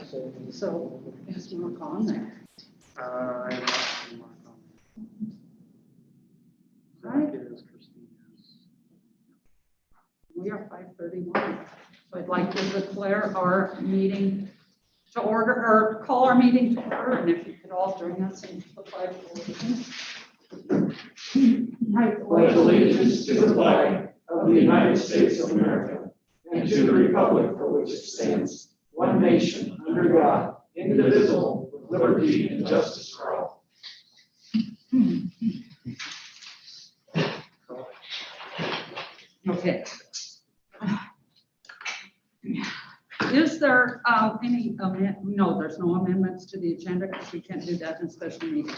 So is Mark on there? I have not Mark on there. Right. I think it is Christina's. We are 5:31. So I'd like to declare our meeting to order, or call our meeting to order, and if you could all join us in the pledge of allegiance. I Pledge allegiance to the flag of the United States of America and to the republic for which it stands, one nation, under God, indivisible, with liberty and justice for all. Okay. Is there any no, there's no amendments to the agenda because we can't do that in special meeting.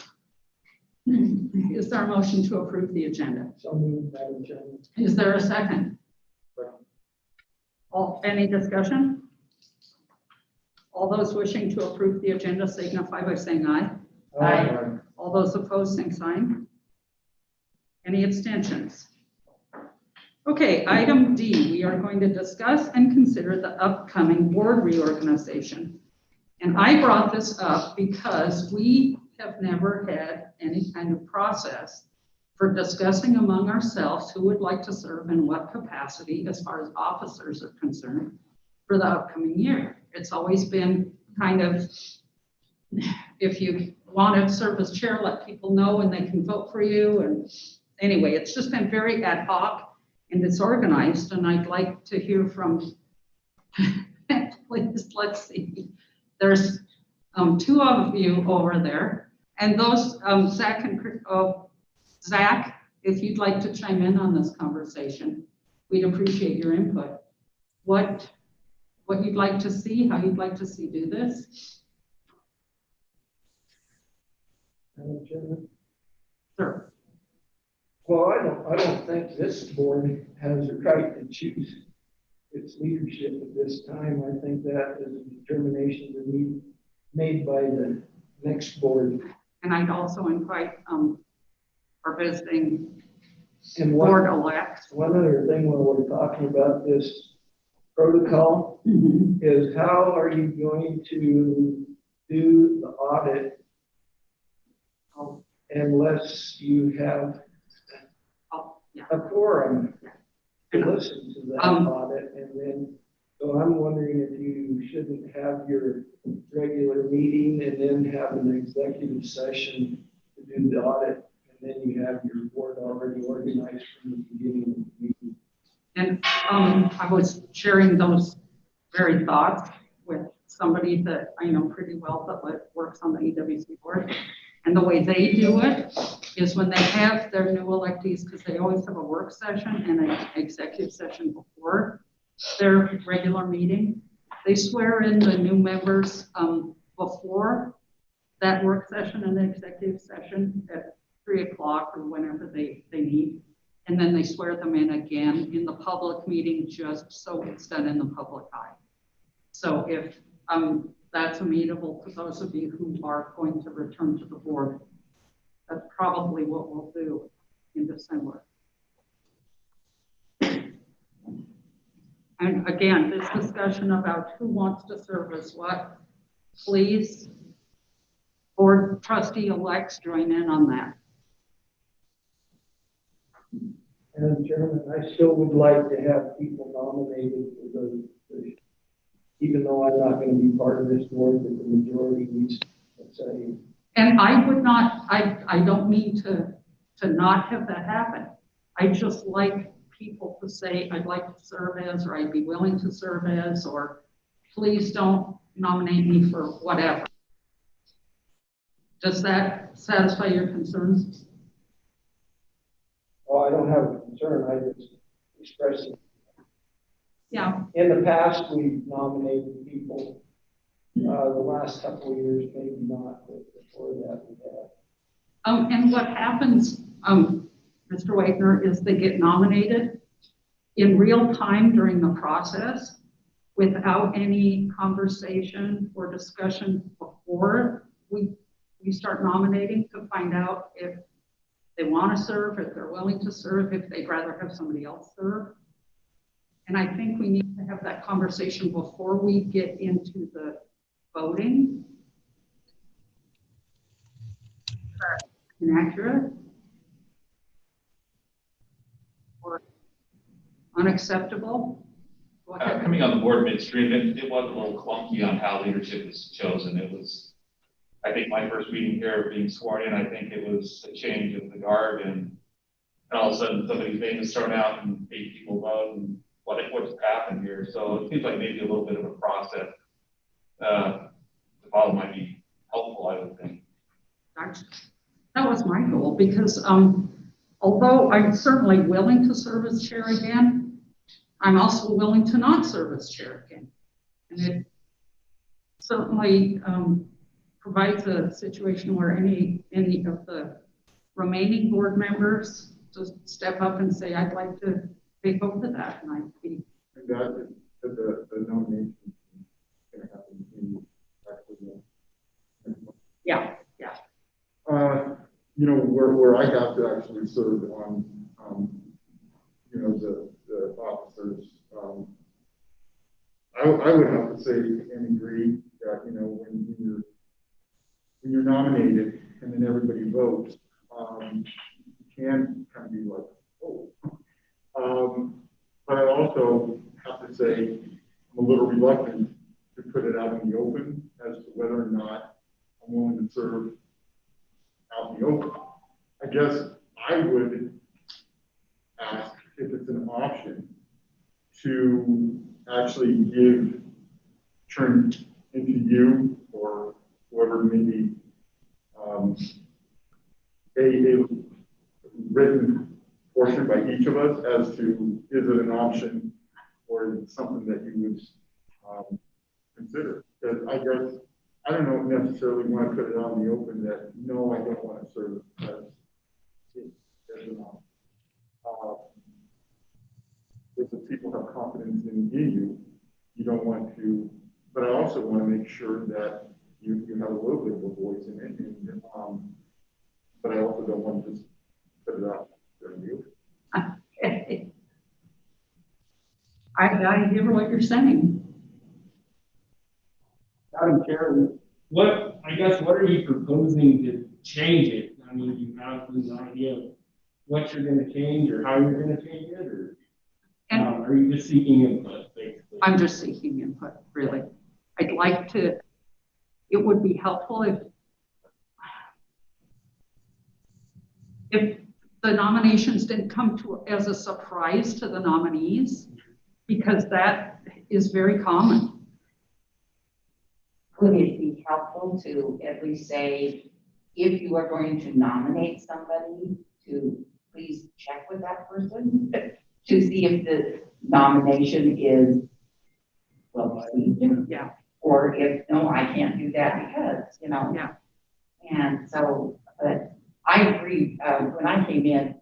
Is there a motion to approve the agenda? So moved, Madam Chairman. Is there a second? Any discussion? All those wishing to approve the agenda signify by saying aye. Aye. All those opposed, same sign. Any abstentions? Okay, item D, we are going to discuss and consider the upcoming board reorganization. And I brought this up because we have never had any kind of process for discussing among ourselves who would like to serve in what capacity as far as officers are concerned for the upcoming year. It's always been kind of, if you want to serve as chair, let people know and they can vote for you. And anyway, it's just been very ad hoc and disorganized, and I'd like to hear from, please, let's see. There's two of you over there, and those, Zach and Zach, if you'd like to chime in on this conversation, we'd appreciate your input. What you'd like to see, how you'd like to see do this? Madam Chairman? Sure. Well, I don't think this board has a right to choose its leadership at this time. I think that is a determination to be made by the next board. And I'd also invite our visiting And board elects. one other thing while we're talking about this protocol is how are you going to do the audit unless you have a quorum to listen to that audit? And then, so I'm wondering if you shouldn't have your regular meeting and then have an executive session to do the audit, and then you have your board already organized from the beginning of the meeting. And I was sharing those very thoughts with somebody that I know pretty well that works on the EWC board. And the way they do it is when they have their new electees, because they always have a work session and an executive session before their regular meeting, they swear in the new members before that work session and the executive session at 3 o'clock or whenever they need. And then they swear them in again in the public meeting, just so it's done in the public eye. So if that's amenable to those of you who are going to return to the board, that's probably what we'll do in December. And again, this discussion about who wants to serve as what, please, board trustee elects join in on that. Madam Chairman, I still would like to have people nominated for those positions, even though I'm not going to be part of this board, but the majority needs to say. And I would not, I don't mean to not have that happen. I just like people to say, I'd like to serve as, or I'd be willing to serve as, or please don't nominate me for whatever. Does that satisfy your concerns? Oh, I don't have a concern, I just express it. Yeah. In the past, we've nominated people. The last couple of years, maybe not, but before that we have. And what happens, Mr. Wagner, is they get nominated in real time during the process without any conversation or discussion before we start nominating to find out if they want to serve, if they're willing to serve, if they'd rather have somebody else serve. And I think we need to have that conversation before we get into the voting? Inaccurate? Or unacceptable? Go ahead. Coming on the board midstream, it was a little clunky on how leadership is chosen. It was, I think my first meeting here being sworn in, I think it was a change of the guard, and all of a sudden somebody's name is thrown out and 8 people vote, and what's happened here? So it seems like maybe a little bit of a process. The follow might be helpful, I would think. That was my goal, because although I'm certainly willing to serve as chair again, I'm also willing to not serve as chair again. And it certainly provides a situation where any of the remaining board members just step up and say, I'd like to take over that, and I'd be. And that the nomination is going to happen in actually. Yeah. You know, where I have to actually serve on, you know, the officers, I would have to say and agree that, you know, when you're nominated and then everybody votes, you can kind of be like, oh. But I also have to say I'm a little reluctant to put it out in the open as to whether or not I'm willing to serve out in the open. I guess I would ask if it's an option to actually turn into you or whoever maybe a written portion by each of us as to is it an option or is it something that you would consider? Because I guess I don't know necessarily want to put it out in the open that no, I don't want to serve as an option. If the people have confidence in you, you don't want to, but I also want to make sure that you have a little bit of a voice in it, but I also don't want to just put it out there in the open. I hear what you're saying. Madam Chair, what are you proposing to change it? I mean, do you have an idea of what you're going to change or how you're going to change it, or are you just seeking input, basically? I'm just seeking input, really. I'd like to, it would be helpful if the nominations didn't come as a surprise to the nominees, because that is very common. Could it be helpful to at least say, if you are going to nominate somebody, to please check with that person to see if the nomination is well received? Yeah. Or if, no, I can't do that because, you know. Yeah. And so, but I agree, when I came in,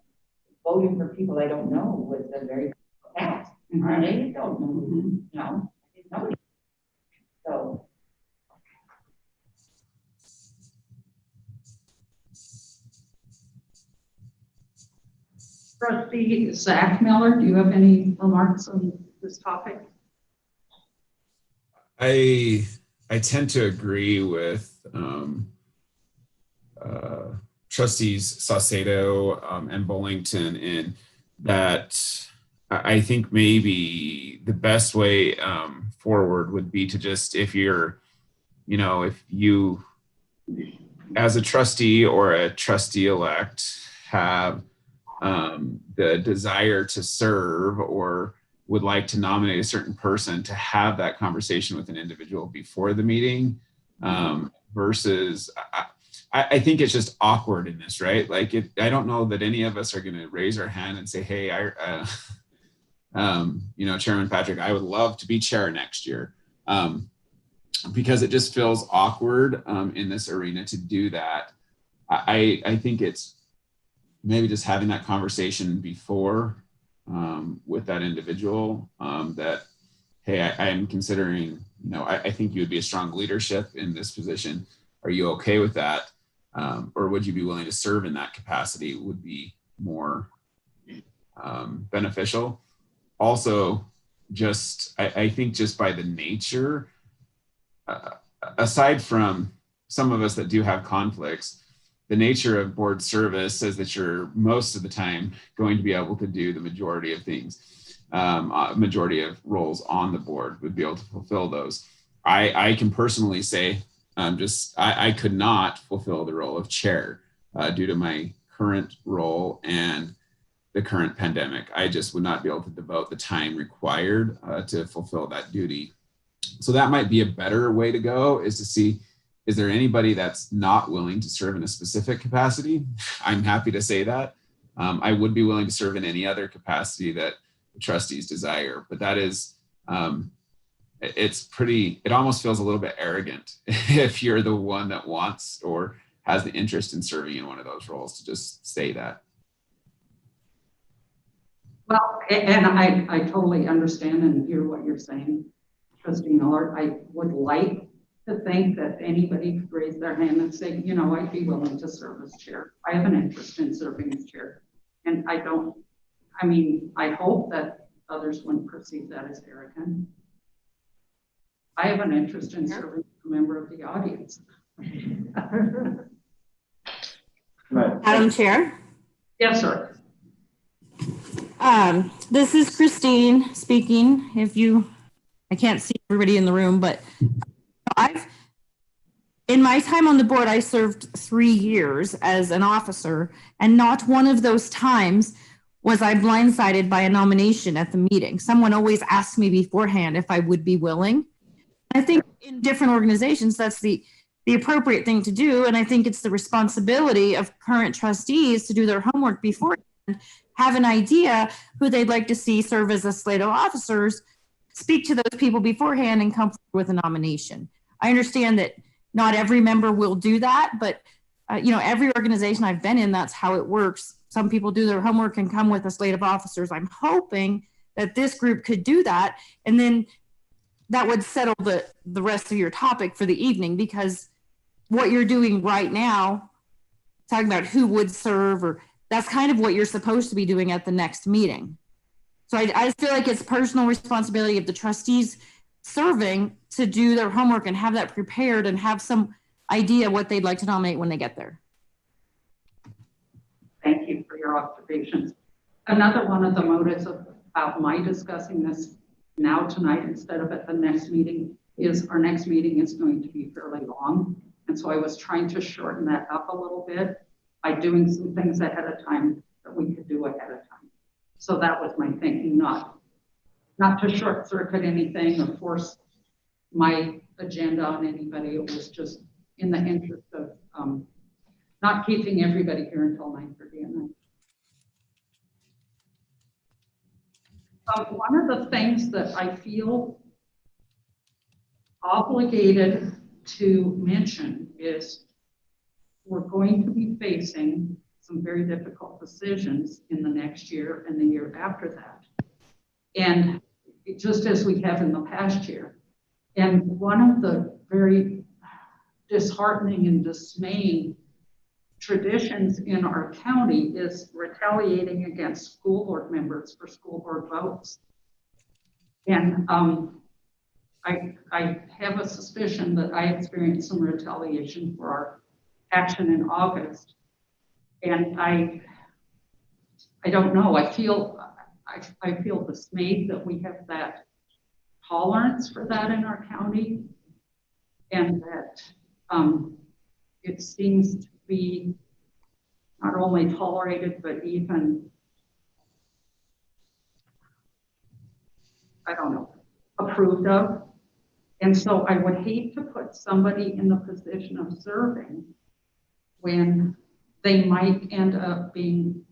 voting for people I don't know was a very task. I don't know, you know, I didn't know. So. Trustee Zach Miller, do you have any remarks on this topic? I tend to agree with trustees Saucedo and Bullington in that I think maybe the best way forward would be to just, if you as a trustee or a trustee elect have the desire to serve or would like to nominate a certain person, to have that conversation with an individual before the meeting versus I think it's just awkward in this, right? Like I don't know that any of us are going to raise our hand and say, hey, Chairman Patrick, I would love to be chair next year. Because it just feels awkward in this arena to do that. I think it's maybe just having that conversation before with that individual that, hey, I am considering, I think you would be a strong leadership in this position. Are you okay with that? Or would you be willing to serve in that capacity? Would be more beneficial. Also, I think just by the nature aside from some of us that do have conflicts, the nature of board service says that you're most of the time going to be able to do the majority of things. Majority of roles on the board would be able to fulfill those. I can personally say, I could not fulfill the role of chair due to my current role and the current pandemic. I just would not be able to devote the time required to fulfill that duty. So that might be a better way to go, is to see, is there anybody that's not willing to serve in a specific capacity? I'm happy to say that. I would be willing to serve in any other capacity that the trustees desire, but that is, it almost feels a little bit arrogant if you're the one that wants or has the interest in serving in one of those roles to just say that. Well, and I totally understand and hear what you're saying, Trustee Miller. I would like to think that anybody could raise their hand and say, you know, I'd be willing to serve as chair. I have an interest in serving as chair. And I hope that others wouldn't perceive that as arrogant. I have an interest in serving as a member of the audience. Madam Chair. Yes, sir. This is Christine speaking. I can't see everybody in the room, but in my time on the board, I served 3 years as an officer, and not one of those times was I blindsided by a nomination at the meeting. Someone always asked me beforehand if I would be willing. I think in different organizations, that's the appropriate thing to do. And I think it's the responsibility of current trustees to do their homework beforehand, have an idea who they'd like to see serve as a slate of officers, speak to those people beforehand, and come forward with a nomination. I understand that not every member will do that, but every organization I've been in, that's how it works. Some people do their homework and come with a slate of officers. I'm hoping that this group could do that, and then that would settle the rest of your topic for the evening, because what you're doing right now, talking about who would serve, or that's kind of what you're supposed to be doing at the next meeting. So I just feel like it's personal responsibility of the trustees serving to do their homework and have that prepared and have some idea what they'd like to nominate when they get there. Thank you for your observations. Another one of the motives about my discussing this now tonight instead of at the next meeting is our next meeting is going to be fairly long. And so I was trying to shorten that up a little bit by doing some things ahead of time that we could do ahead of time. So that was my thinking, not to short circuit anything or force my agenda on anybody. It was just in the interest of not keeping everybody here until 9:30 at night. One of the things that I feel obligated to mention is we're going to be facing some very difficult decisions in the next year and the year after that. And just as we have in the past year. And one of the very disheartening and dismaying traditions in our county is retaliating against school board members for school board votes. And I have a suspicion that I experienced some retaliation for our action in August. And I don't know, I feel dismayed that we have that tolerance for that in our county, and that it seems to be not only tolerated, but even, I don't know, approved of. And so I would hate to put somebody in the position of serving when they might end up being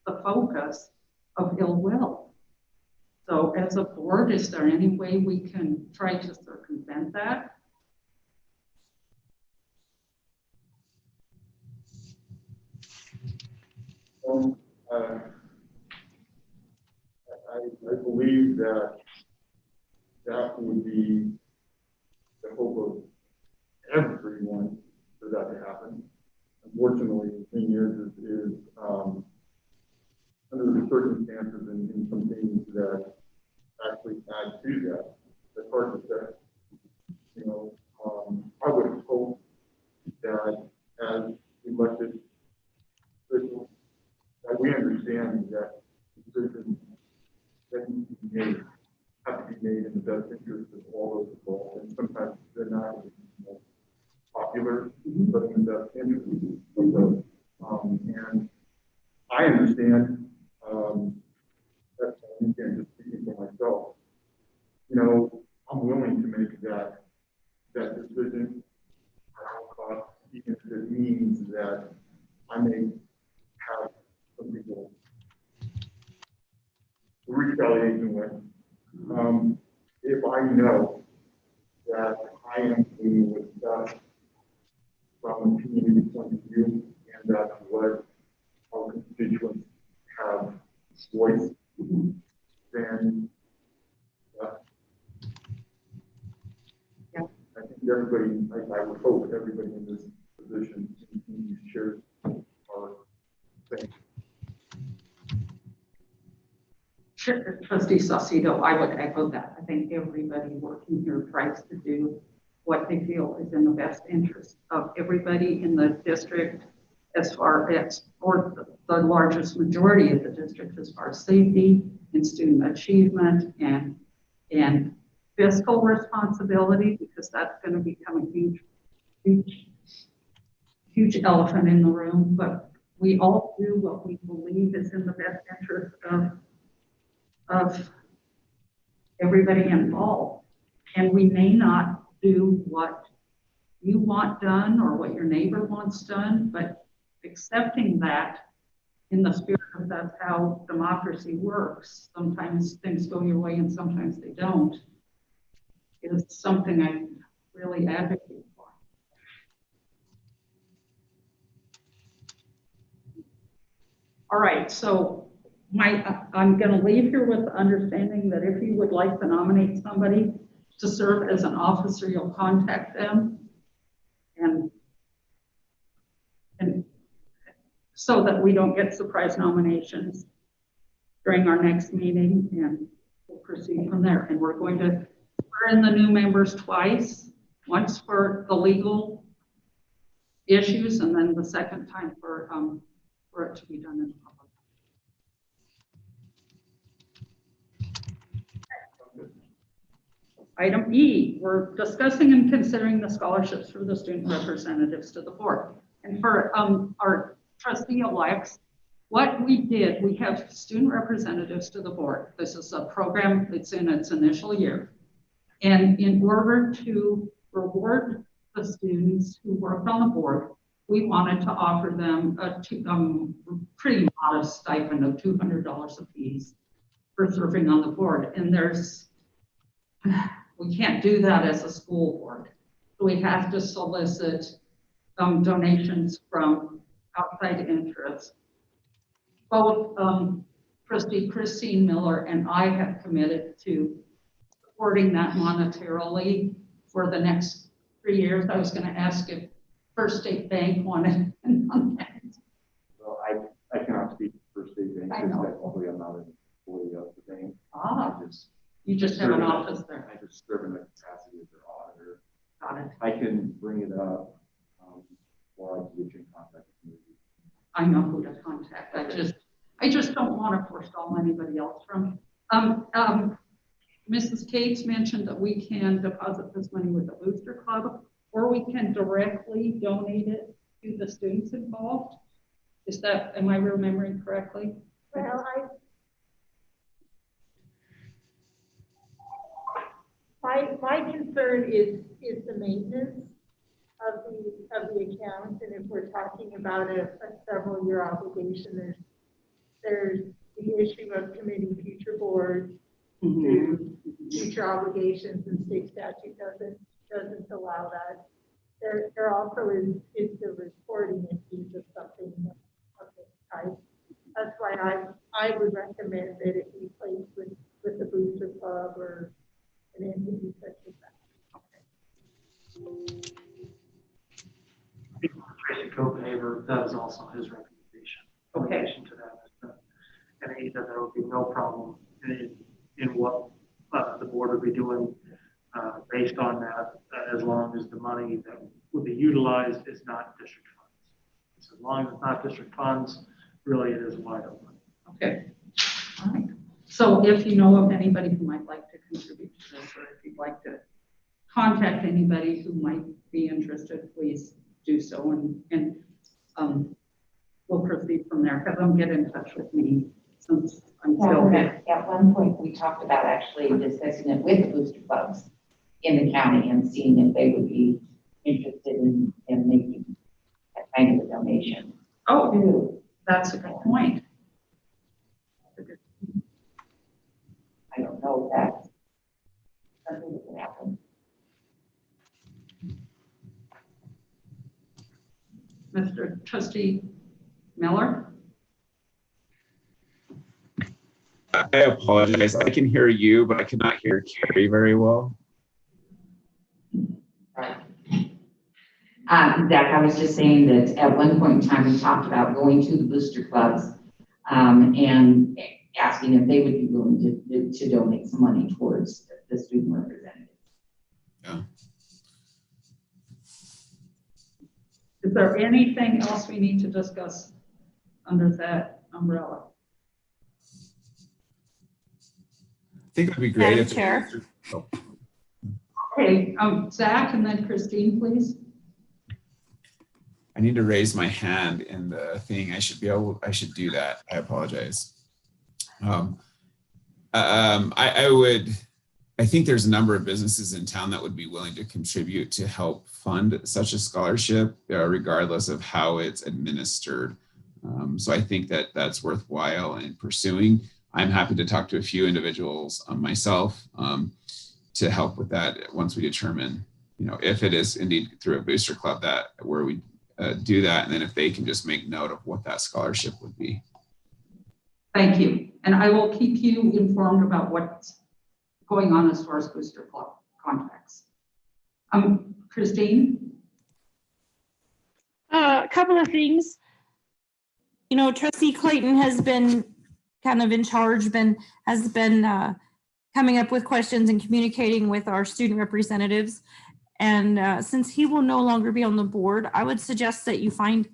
the focus of ill will. So as a board, is there any way we can try to circumvent that? I believe that would be the hope of everyone for that to happen. Unfortunately, the thing is under the circumstances and some things that actually add to that, it's hard to say. they're not popular, but in the best interest of the, and I understand, that's, again, just speaking for myself, you know, I'm willing to make that decision at all costs, even if it means that I may have some people retaliation with. If I know that I am doing what's best from a community point of view, and that's what our constituents have voiced, then I think everybody, I would hope everybody in this position shares our thing. Sure, Trustee Saucedo, I would echo that. I think everybody working here tries to do what they feel is in the best interest of everybody in the district, as far as, or the largest majority of the district, as far as safety and student achievement and fiscal responsibility, because that's going to become a huge elephant in the room. But we all do what we believe is in the best interest of everybody involved. And we may not do what you want done or what your neighbor wants done, but accepting that in the spirit of that's how democracy works. Sometimes things go your way and sometimes they don't, is something I really advocate for. All right, so I'm going to leave here with the understanding that if you would like to nominate somebody to serve as an officer, you'll contact them, and so that we don't get surprise nominations during our next meeting, and we'll proceed from there. And we're going to swear in the new members twice, once for the legal issues, and then the second time for it to be done in public. Item E, we're discussing and considering the scholarships for the student representatives to the board. And for our trustee-elects, what we did, we have student representatives to the board. This is a program that's in its initial year. And in order to reward the students who worked on the board, we wanted to offer them a pretty modest stipend of $200 apiece for serving on the board. And we can't do that as a school board. So we have to solicit donations from outside interests. Both Trustee Christine Miller and I have committed to supporting that monetarily for the next 3 years. I was going to ask if First State Bank wanted on that. Well, I cannot speak for First State Bank. I know. Technically, I'm not an employee of the bank. You just have an office there. I just serve in the capacity of their auditor. Got it. I can bring it up, or I can get you in contact with me. I know who to contact. I just don't want to forestall anybody else from. Mrs. Cates mentioned that we can deposit this money with the Booster Club, or we can directly donate it to the students involved. Am I remembering correctly? Well, my concern is the maintenance of the account, and if we're talking about a several year obligation, there's the issue of committing future boards to future obligations, and state statute doesn't allow that. There also is the reporting issues of something of this type. That's why I would recommend that it be placed with the Booster Club or an entity such as that. Tracy Copenhaver, that is also his recommendation. In relation to that, and he said there would be no problem in what the board would be doing based on that, as long as the money that would be utilized is not district funds. So as long as it's not district funds, really it is wide open. Okay. All right. So if you know of anybody who might like to contribute to this, or if you'd like to contact anybody who might be interested, please do so, and we'll proceed from there. Have them get in touch with me since I'm still here. At one point, we talked about actually discussing it with booster clubs in the county and seeing if they would be interested in making that kind of a donation. Oh, that's a good point. I don't know if that's something that can happen. Mr. Trustee Miller? I apologize. I can hear you, but I cannot hear Carrie very well. Right. Zach, I was just saying that at one point in time, we talked about going to the booster clubs and asking if they would be willing to donate some money towards the student representatives. Yeah. Is there anything else we need to discuss under that umbrella? I think it would be great Madam if. Chair. Oh. Okay, Zach and then Christine, please. I need to raise my hand in the thing. I should do that. I apologize. I think there's a number of businesses in town that would be willing to contribute to help fund such a scholarship, regardless of how it's administered. So I think that that's worthwhile in pursuing. I'm happy to talk to a few individuals myself to help with that once we determine, if it is indeed through a booster club where we do that, and then if they can just make note of what that scholarship would be. Thank you. And I will keep you informed about what's going on as far as booster club contacts. Christine? A couple of things. Trustee Clayton has been kind of in charge, has been coming up with questions and communicating with our student representatives. And since he will no longer be on the board, I would suggest that you find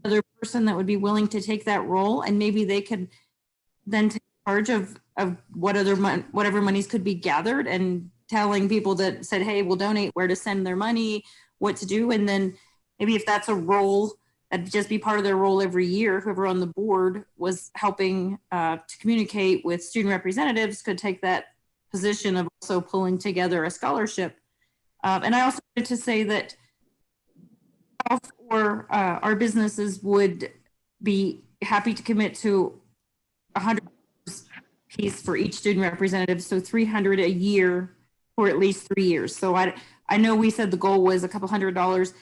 another person that would be willing to take that role, and maybe they could then take charge of whatever monies could be gathered, and telling people that said, hey, we'll donate, where to send their money, what to do. And then maybe if that's a role, that'd just be part of their role every year. Whoever on the board was helping to communicate with student representatives could take that position of also pulling together a scholarship. And I also wanted to say that for our businesses would be happy to commit to $100 piece for each student representative, so $300 a year for at least 3 years. So I know we said the goal was a couple $100.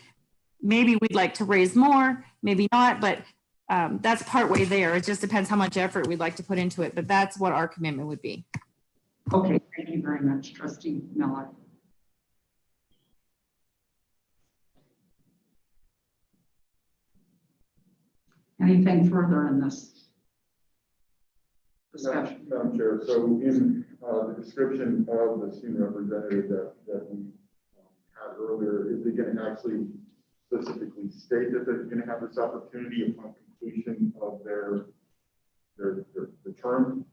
Maybe we'd like to raise more, maybe not, but that's partway there. It just depends how much effort we'd like to put into it, but that's what our commitment would be. Okay, thank you very much, Trustee Miller. Anything further in this discussion? Madam Chair, so in the description of the student representative that we had earlier, is it going to actually specifically state that they're going to have this opportunity upon completion of their term?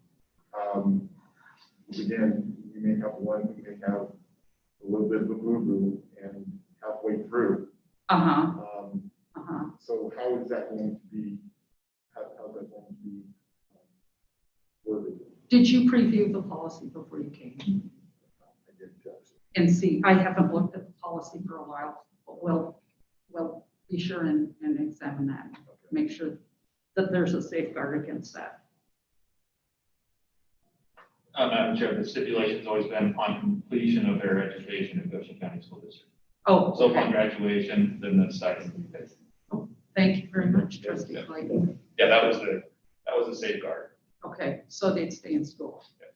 Again, you may have one who may have a little bit of a boo-boo and halfway through. So how is that going to be? How's that going to be worded? Did you preview the policy before you came? I did, Judge. And see, I haven't looked at the policy for a while, but we'll be sure and examine that. Make sure that there's a safeguard against that. Madam Chair, the stipulation's always been upon completion of their education in Goshen County School District. Oh, So okay. upon graduation, then the stipend will be paid. Thank you very much, Trustee Clayton. Yeah, that was the safeguard. Okay, so they'd stay in school. Yes.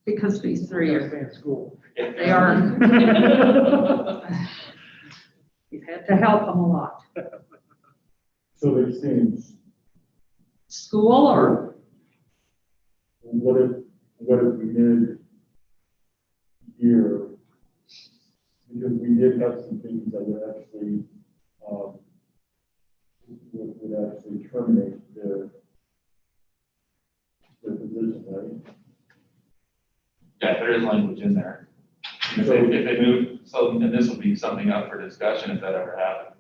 Because these three are, Stay in school. they are. We've had to help them a lot. So they stay in School or? what if mid-year, because we did have some things that would actually, would actually terminate their position, right? Yeah, there is language in there. If they move, so, and this will be something up for discussion if that ever happened,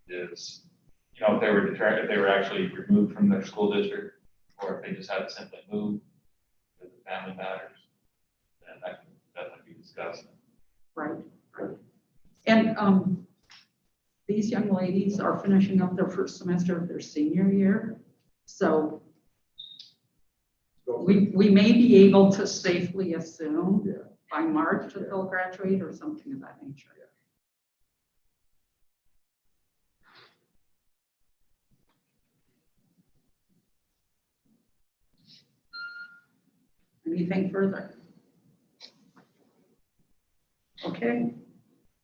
is, you know, if they were determined, if they were actually removed from their school district, or if they just had to simply move because of family matters, then that can definitely be discussed. Right. And these young ladies are finishing up their first semester of their senior year. So we may be able to safely assume by March that they'll graduate or something of that nature. Anything further? Okay.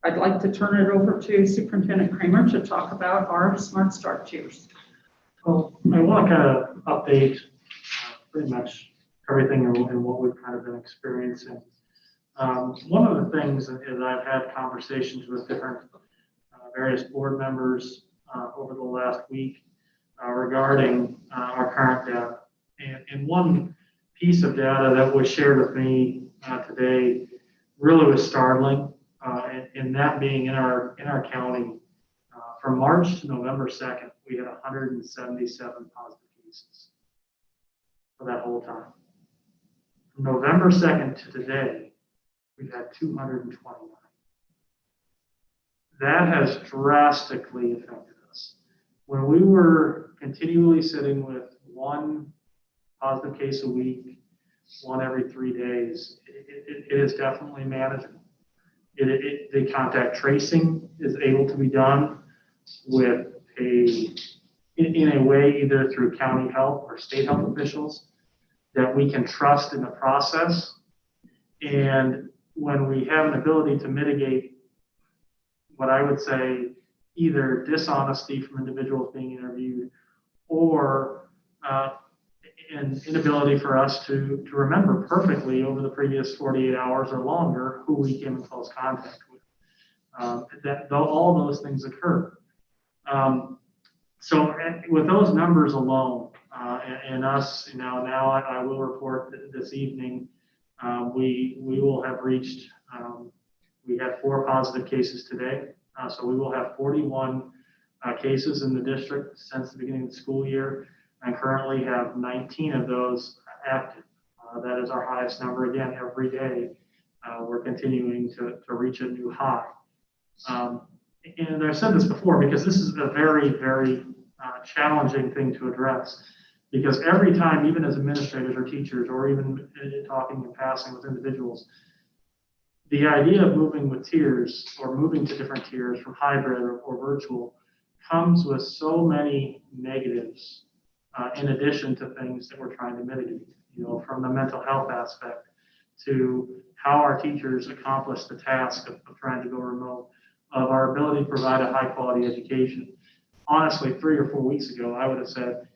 I'd like to turn it over to Superintendent Kramer to talk about our Smart Start tiers. Well, I want to kind of update pretty much everything and what we've kind of been experiencing. One of the things is I've had conversations with different various board members over the last week regarding our current data. And one piece of data that was shared with me today really was startling, and that being in our county, from March to November 2nd, we had 177 positive cases for that whole time. From November 2nd to today, we've had 229. That has drastically affected us. When we were continually sitting with one positive case a week, one every 3 days, it is definitely manageable. The contact tracing is able to be done with in a way either through county health or state health officials that we can trust in the process. And when we have an ability to mitigate what I would say either dishonesty from individuals being interviewed or an inability for us to remember perfectly over the previous 48 hours or longer who we came in close contact with. All those things occur. So with those numbers alone, and us, you know, now I will report this evening, we will have reached, we had 4 positive cases today. So we will have 41 cases in the district since the beginning of the school year, and currently have 19 of those active. That is our highest number. Again, every day we're continuing to reach a new high. And I've said this before because this is a very, very challenging thing to address. Because every time, even as administrators or teachers, or even talking and passing with individuals, the idea of moving with tiers or moving to different tiers from hybrid or virtual comes with so many negatives in addition to things that we're trying to mitigate, you know, from the mental health aspect to how our teachers accomplish the task of trying to go remote, of our ability to provide a high quality education. Honestly, 3 or 4 weeks ago, I would have said,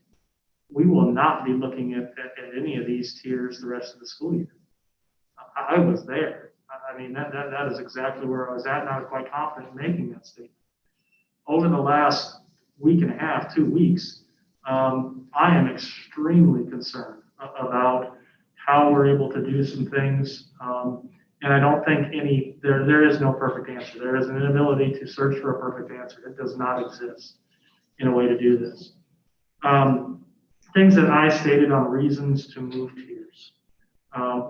we will not be looking at any of these tiers the rest of the school year. I was there. I mean, that is exactly where I was at, and I was quite confident in making that statement. Over the last week and a half, 2 weeks, I am extremely concerned about how we're able to do some things. And I don't think there is no perfect answer. There is an inability to search for a perfect answer. It does not exist in a way to do this. Things that I stated on reasons to move tiers.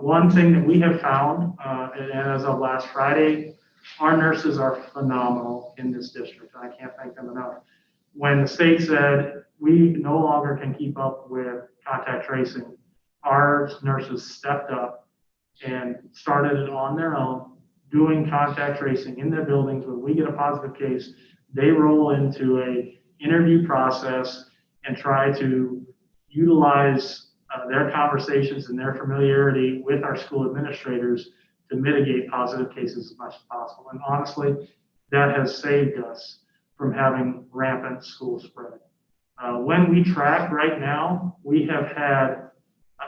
One thing that we have found, and as of last Friday, our nurses are phenomenal in this district. I can't thank them enough. When the state said we no longer can keep up with contact tracing, our nurses stepped up and started it on their own, doing contact tracing in their buildings. When we get a positive case, they roll into a interview process and try to utilize their conversations and their familiarity with our school administrators to mitigate positive cases as much as possible. And honestly, that has saved us from having rampant school spread. When we track right now, we have had,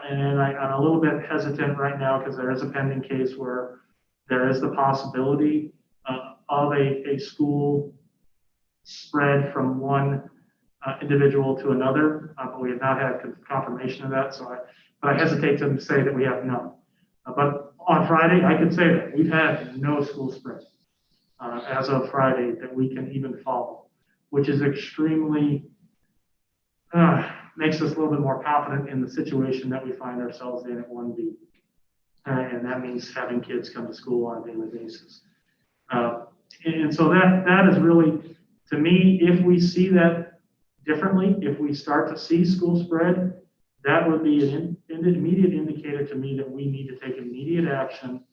and I'm a little bit hesitant right now because there is a pending case where there is the possibility of a school spread from one individual to another, but we have not had confirmation of that. But I hesitate to say that we have none. But on Friday, I can say that we've had no school spread as of Friday that we can even follow, which is extremely, makes us a little bit more confident in the situation that we find ourselves in at 1B. And that means having kids come to school on a daily basis. And so that is really, to me, if we see that differently, if we start to see school spread, that would be an immediate indicator to me that we need to take immediate action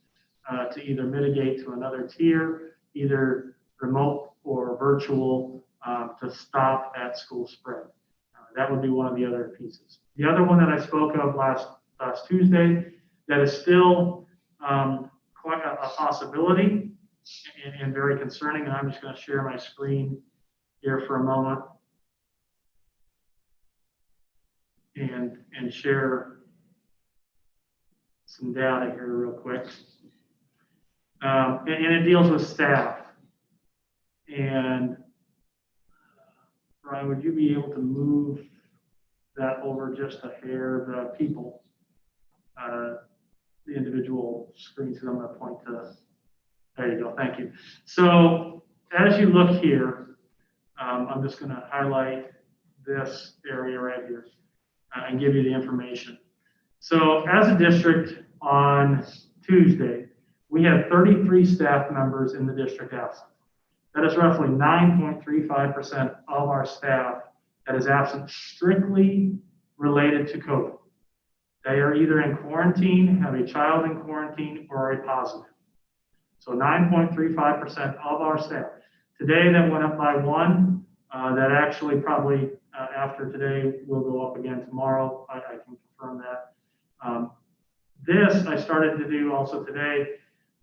to either mitigate to another tier, either remote or virtual, to stop that school spread. That would be one of the other pieces. The other one that I spoke of last Tuesday, that is still quite a possibility and very concerning, and I'm just going to share my screen here for a moment and share some data here real quick. And it deals with staff. And Brian, would you be able to move that over just a hair, the people, the individual screens that I'm going to point to? There you go, thank you. So as you look here, I'm just going to highlight this area right here and give you the information. So as a district on Tuesday, we had 33 staff members in the district absent. That is roughly 9.35% of our staff that is absent strictly related to COVID. They are either in quarantine, have a child in quarantine, or are positive. So 9.35% of our staff. Today that went up by 1. That actually probably after today will go up again tomorrow. I can confirm that. This I started to do also today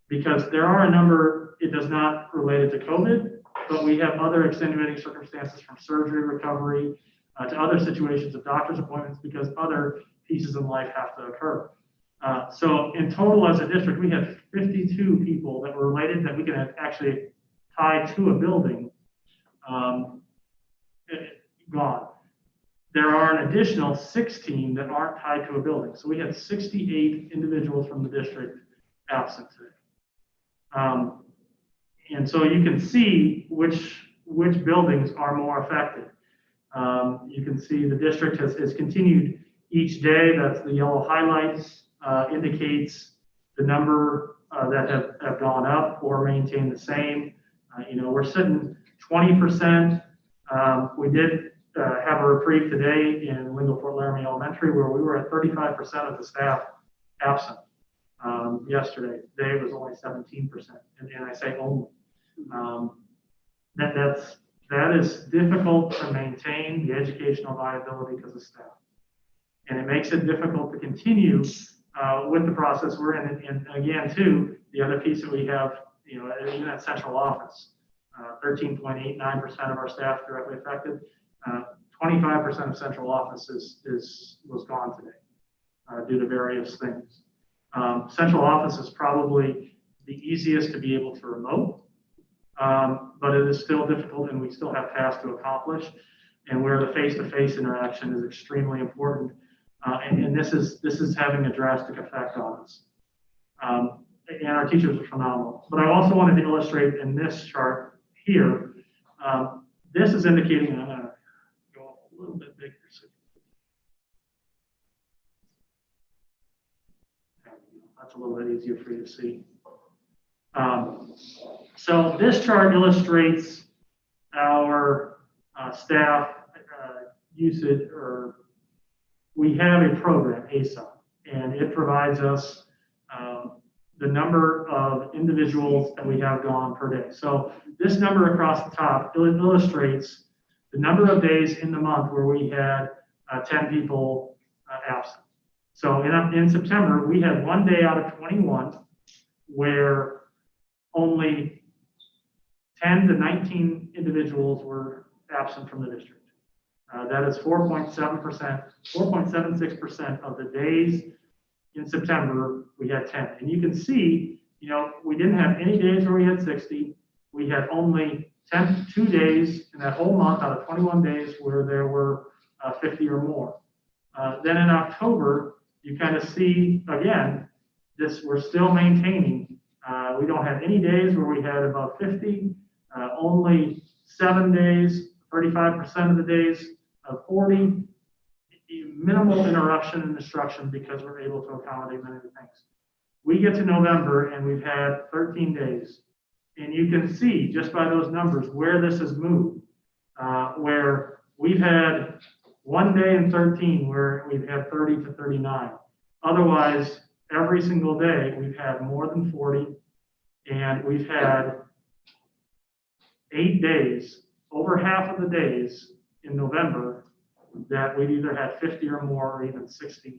because there are a number, it does not relate it to COVID, but we have other extenuating circumstances from surgery recovery to other situations of doctor's appointments because other pieces in life have to occur. So in total as a district, we had 52 people that were related that we can actually tie to a building gone. There are an additional 16 that aren't tied to a building. So we had 68 individuals from the district absent today. And so you can see which buildings are more affected. You can see the district has continued each day. That's the yellow highlights, indicates the number that have gone up or maintained the same. We're sitting 20%. We did have a reprieve today in Lingo Fort Laramie Elementary where we were at 35% of the staff absent yesterday. Today it was only 17%, and I say only. That is difficult to maintain the educational viability because of staff. And it makes it difficult to continue with the process we're in. And again, too, the other piece that we have, even at central office, 13.89% of our staff directly affected. 25% of central office was gone today due to various things. Central office is probably the easiest to be able to remote, but it is still difficult and we still have tasks to accomplish, and where the face-to-face interaction is extremely important. And this is having a drastic effect on us. And our teachers are phenomenal. But I also wanted to illustrate in this chart here, this is indicating, and I'm going to go a little bit bigger. So that's a little bit easier for you to see. So this chart illustrates our staff usage, or we have a program, ASA, and it provides us the number of individuals that we have gone per day. So this number across the top illustrates the number of days in the month where we had 10 people absent. So in September, we had 1 day out of 21 where only 10 to 19 individuals were absent from the district. That is 4.7%, 4.76% of the days in September, we had 10. And you can see, we didn't have any days where we had 60. We had only 2 days in that whole month out of 21 days where there were 50 or more. Then in October, you kind of see, again, we're still maintaining. We don't have any days where we had about 50, only 7 days, 35% of the days of 40, minimal interruption in instruction because we're able to accommodate many of the things. We get to November and we've had 13 days. And you can see just by those numbers where this has moved, where we've had 1 day in 13 where we've had 30 to 39. Otherwise, every single day we've had more than 40, and we've had 8 days, over half of the days in November that we've either had 50 or more or even 60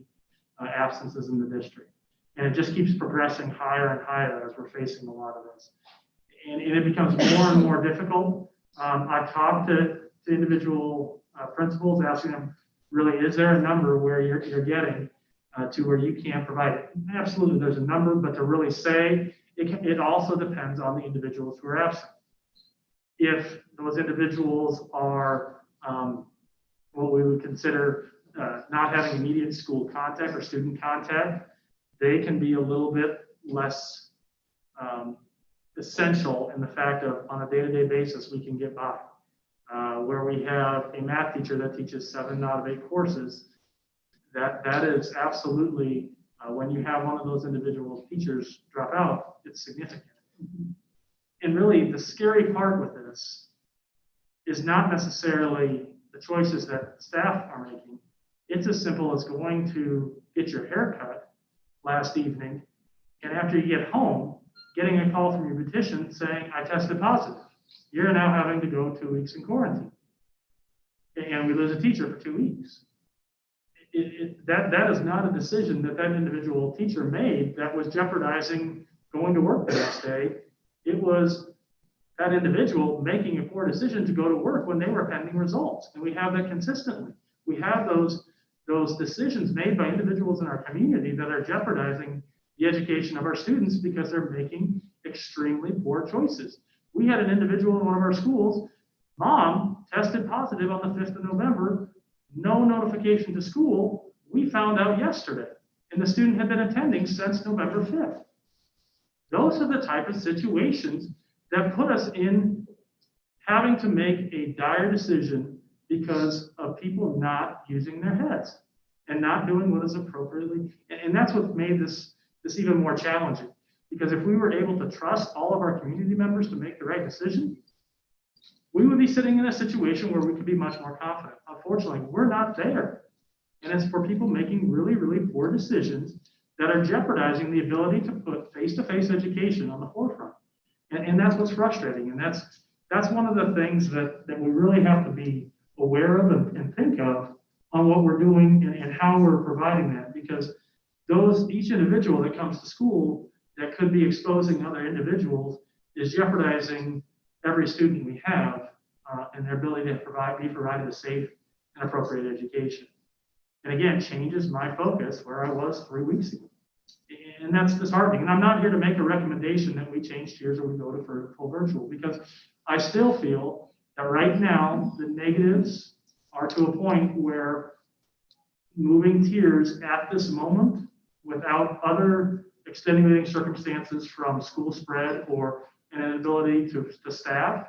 absences in the district. And it just keeps progressing higher and higher as we're facing a lot of this. And it becomes more and more difficult. I've talked to individual principals, asking them, really, is there a number where you're getting to where you can't provide it? Absolutely, there's a number, but to really say, it also depends on the individuals who are absent. If those individuals are what we would consider not having immediate school contact or student contact, they can be a little bit less essential in the fact of on a day-to-day basis, we can get by. Where we have a math teacher that teaches 7 out of 8 courses, that is absolutely, when you have one of those individual teachers drop out, it's significant. And really, the scary part with this is not necessarily the choices that staff are making. It's as simple as going to get your hair cut last evening, and after you get home, getting a call from your beautician saying, I tested positive. You're now having to go 2 weeks in quarantine. And we lose a teacher for 2 weeks. That is not a decision that individual teacher made that was jeopardizing going to work the next day. It was that individual making a poor decision to go to work when they were pending results. And we have that consistently. We have those decisions made by individuals in our community that are jeopardizing the education of our students because they're making extremely poor choices. We had an individual in one of our schools, mom tested positive on the 5th of November, no notification to school. We found out yesterday, and the student had been attending since November 5th. Those are the type of situations that put us in having to make a dire decision because of people not using their heads and not doing what is appropriately. And that's what made this even more challenging. Because if we were able to trust all of our community members to make the right decision, we would be sitting in a situation where we could be much more confident. Unfortunately, we're not there. And it's for people making really, really poor decisions that are jeopardizing the ability to put face-to-face education on the forefront. And that's what's frustrating. And that's one of the things that we really have to be aware of and think of on what we're doing and how we're providing that. Because each individual that comes to school that could be exposing other individuals is jeopardizing every student we have and their ability to be provided a safe and appropriate education. And again, changes my focus where I was 3 weeks ago. And that's disheartening. And I'm not here to make a recommendation that we change tiers or we go to full virtual, because I still feel that right now the negatives are to a point where moving tiers at this moment without other extenuating circumstances from school spread or an inability to staff,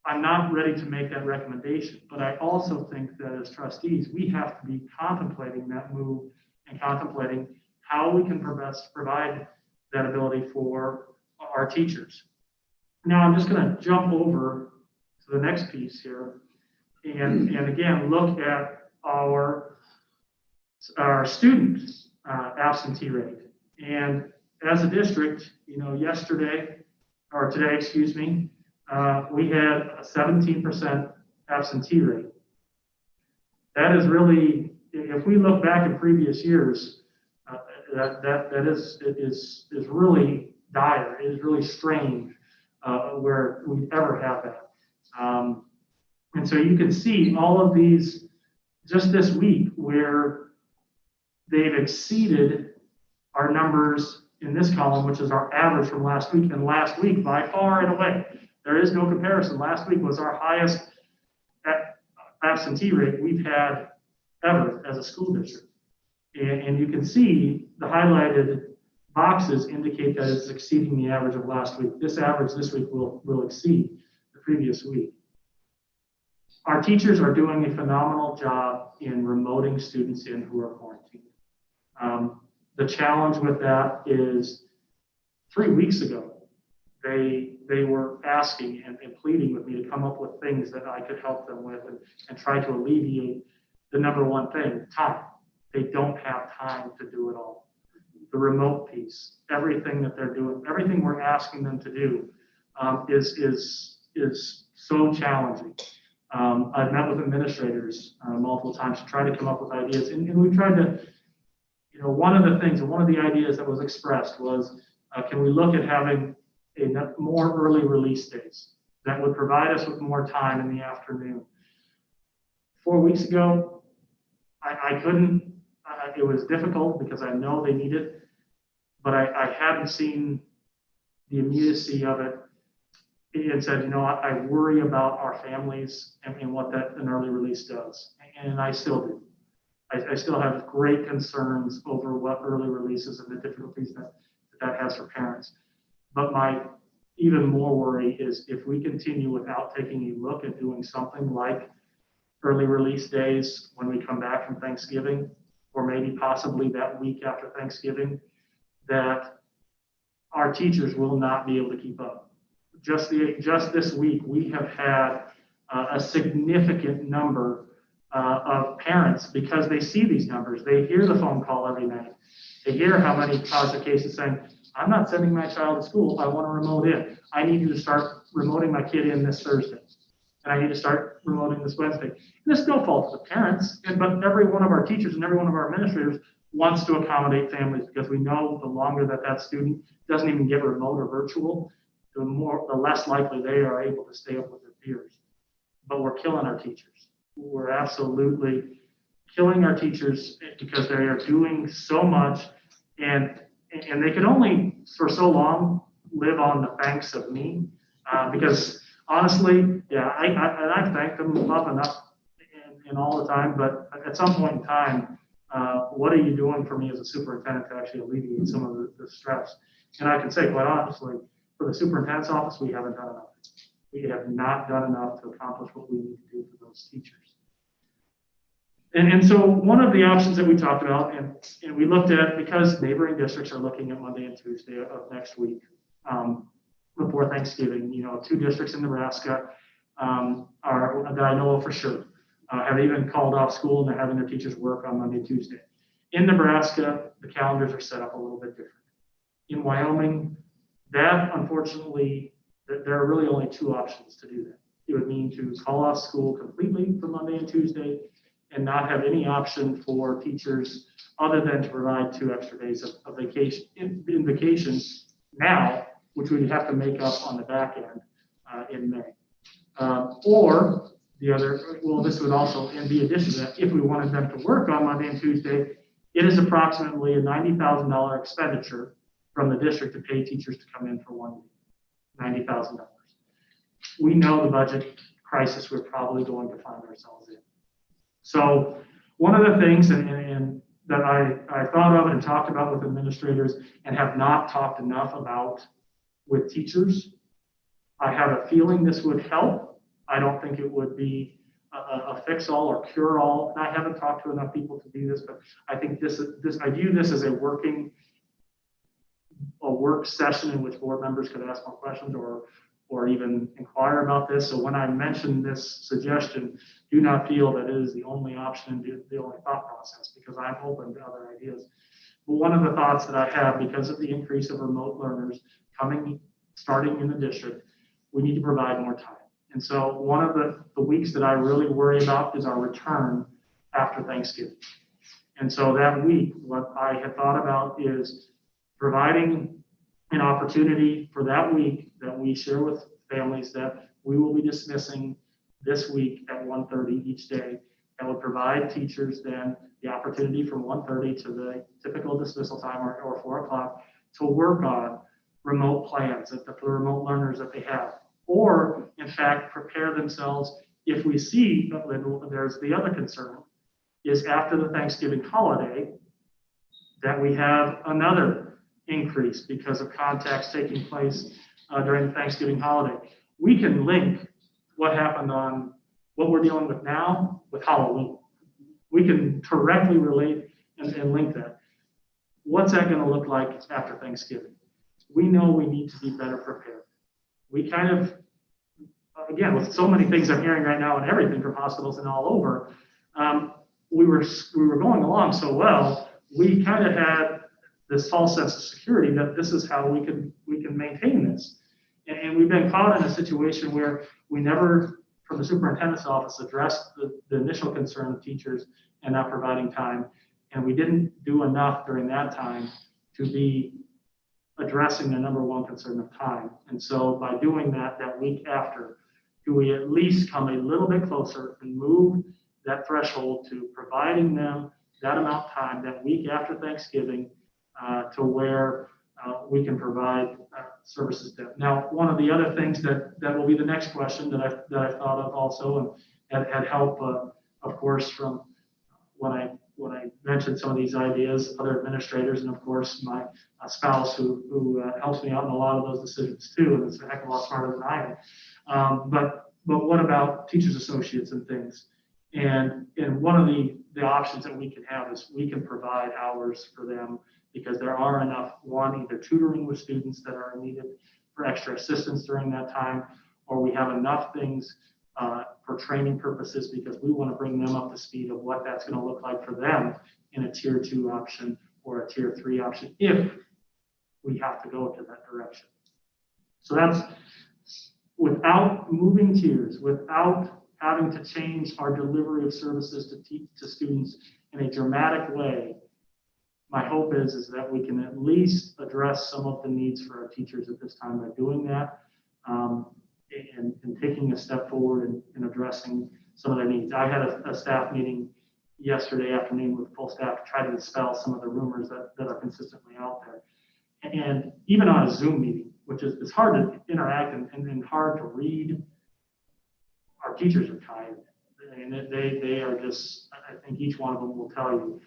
I'm not ready to make that recommendation. But I also think that as trustees, we have to be contemplating that move and contemplating how we can best provide that ability for our teachers. Now, I'm just going to jump over to the next piece here and again, look at our student absentee rate. And as a district, today, we had a 17% absentee rate. That is really, if we look back in previous years, that is really dire. It is really strange where we ever have that. And so you can see all of these just this week where they've exceeded our numbers in this column, which is our average from last week. And last week, by far and away, there is no comparison. Last week was our highest absentee rate we've had ever as a school district. And you can see the highlighted boxes indicate that it's exceeding the average of last week. This average this week will exceed the previous week. Our teachers are doing a phenomenal job in remoting students in who are quarantined. The challenge with that is 3 weeks ago, they were asking and pleading with me to come up with things that I could help them with and try to alleviate the number one thing, time. They don't have time to do it all. The remote piece, everything that they're doing, everything we're asking them to do is so challenging. I've met with administrators multiple times to try to come up with ideas, and we tried to, one of the things, and one of the ideas that was expressed was, can we look at having more early release days that would provide us with more time in the afternoon? 4 weeks ago, I couldn't. It was difficult because I know they need it, but I hadn't seen the immediacy of it. And said, I worry about our families and what an early release does. And I still do. I still have great concerns over what early releases and the difficulties that has for parents. But my even more worry is if we continue without taking a look at doing something like early release days when we come back from Thanksgiving, or maybe possibly that week after Thanksgiving, that our teachers will not be able to keep up. Just this week, we have had a significant number of parents, because they see these numbers. They hear the phone call every night. They hear how many positive cases saying, I'm not sending my child to school. I want to remote in. I need you to start remoting my kid in this Thursday. And I need to start remoting this Wednesday. And it's no fault of the parents, but every one of our teachers and every one of our administrators wants to accommodate families, because we know the longer that student doesn't even get remote or virtual, the less likely they are able to stay up with their peers. But we're killing our teachers. We're absolutely killing our teachers because they are doing so much, and they can only for so long live on the thanks of me, because honestly, yeah, I thank them up enough and all the time, but at some point in time, what are you doing for me as a superintendent to actually alleviate some of the stress? And I can say quite honestly, for the superintendent's office, we haven't done enough. We have not done enough to accomplish what we need to do for those teachers. And so one of the options that we talked about, and we looked at, because neighboring districts are looking at Monday and Tuesday of next week, before Thanksgiving, 2 districts in Nebraska that I know of for sure have even called off school, and they're having their teachers work on Monday and Tuesday. In Nebraska, the calendars are set up a little bit different. In Wyoming, that unfortunately, there are really only 2 options to do that. It would mean to call off school completely for Monday and Tuesday and not have any option for teachers other than to provide 2 extra days of vacation in vacation now, which we'd have to make up on the back end in May. Or the other, this would also, in addition to that, if we wanted them to work on Monday and Tuesday, it is approximately a $90,000 expenditure from the district to pay teachers to come in for 1 week, $90,000. We know the budget crisis we're probably going to find ourselves in. So one of the things and that I thought of and talked about with administrators and have not talked enough about with teachers, I have a feeling this would help. I don't think it would be a fix-all or cure-all. And I haven't talked to enough people to do this, but I think I view this as a work session in which board members could ask more questions or even inquire about this. So when I mention this suggestion, do not feel that it is the only option and the only thought process, because I'm open to other ideas. But one of the thoughts that I have, because of the increase of remote learners starting in the district, we need to provide more time. And so one of the weeks that I really worry about is our return after Thanksgiving. And so that week, what I had thought about is providing an opportunity for that week that we share with families that we will be dismissing this week at 1:30 each day. That would provide teachers then the opportunity from 1:30 to the typical dismissal time or 4 o'clock to work on remote plans, the remote learners that they have, or in fact, prepare themselves if we see, there's the other concern, is after the Thanksgiving holiday, that we have another increase because of contacts taking place during the Thanksgiving holiday. We can link what happened on what we're dealing with now with Halloween. We can directly relate and link that. What's that going to look like after Thanksgiving? We know we need to be better prepared. We kind of, again, with so many things I'm hearing right now and everything from hospitals and all over, we were going along so well. We kind of had this false sense of security that this is how we can maintain this. And we've been caught in a situation where we never, from the superintendent's office, addressed the initial concern of teachers and not providing time. And we didn't do enough during that time to be addressing the number one concern of time. And so by doing that week after, do we at least come a little bit closer and move that threshold to providing them that amount of time that week after Thanksgiving to where we can provide services to them. Now, one of the other things that will be the next question that I thought of also, and had help, of course, from when I mentioned some of these ideas, other administrators, and of course my spouse who helps me out in a lot of those decisions too, and is a heck of a lot smarter than I am. But what about teachers associates and things? And one of the options that we can have is we can provide hours for them because there are enough, one, either tutoring with students that are needed for extra assistance during that time, or we have enough things for training purposes because we want to bring them up to speed of what that's going to look like for them in a tier 2 option or a tier 3 option if we have to go to that direction. So that's without moving tiers, without having to change our delivery of services to students in a dramatic way. My hope is that we can at least address some of the needs for our teachers at this time by doing that. And taking a step forward in addressing some of their needs. I had a staff meeting yesterday afternoon with full staff to try to dispel some of the rumors that are consistently out there. And even on a Zoom meeting, which is it's hard to interact and hard to read, our teachers are tired. And they are just, I think each one of them will tell you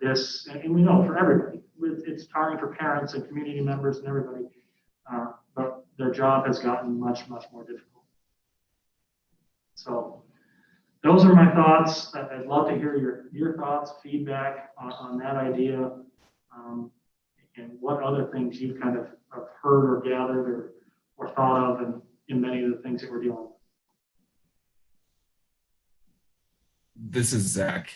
this, and we know for everybody, it's tiring for parents and community members and everybody. But their job has gotten much, much more difficult. So those are my thoughts. I'd love to hear your thoughts, feedback on that idea, and what other things you've kind of heard or gathered or thought of in many of the things that we're dealing with. This is Zach.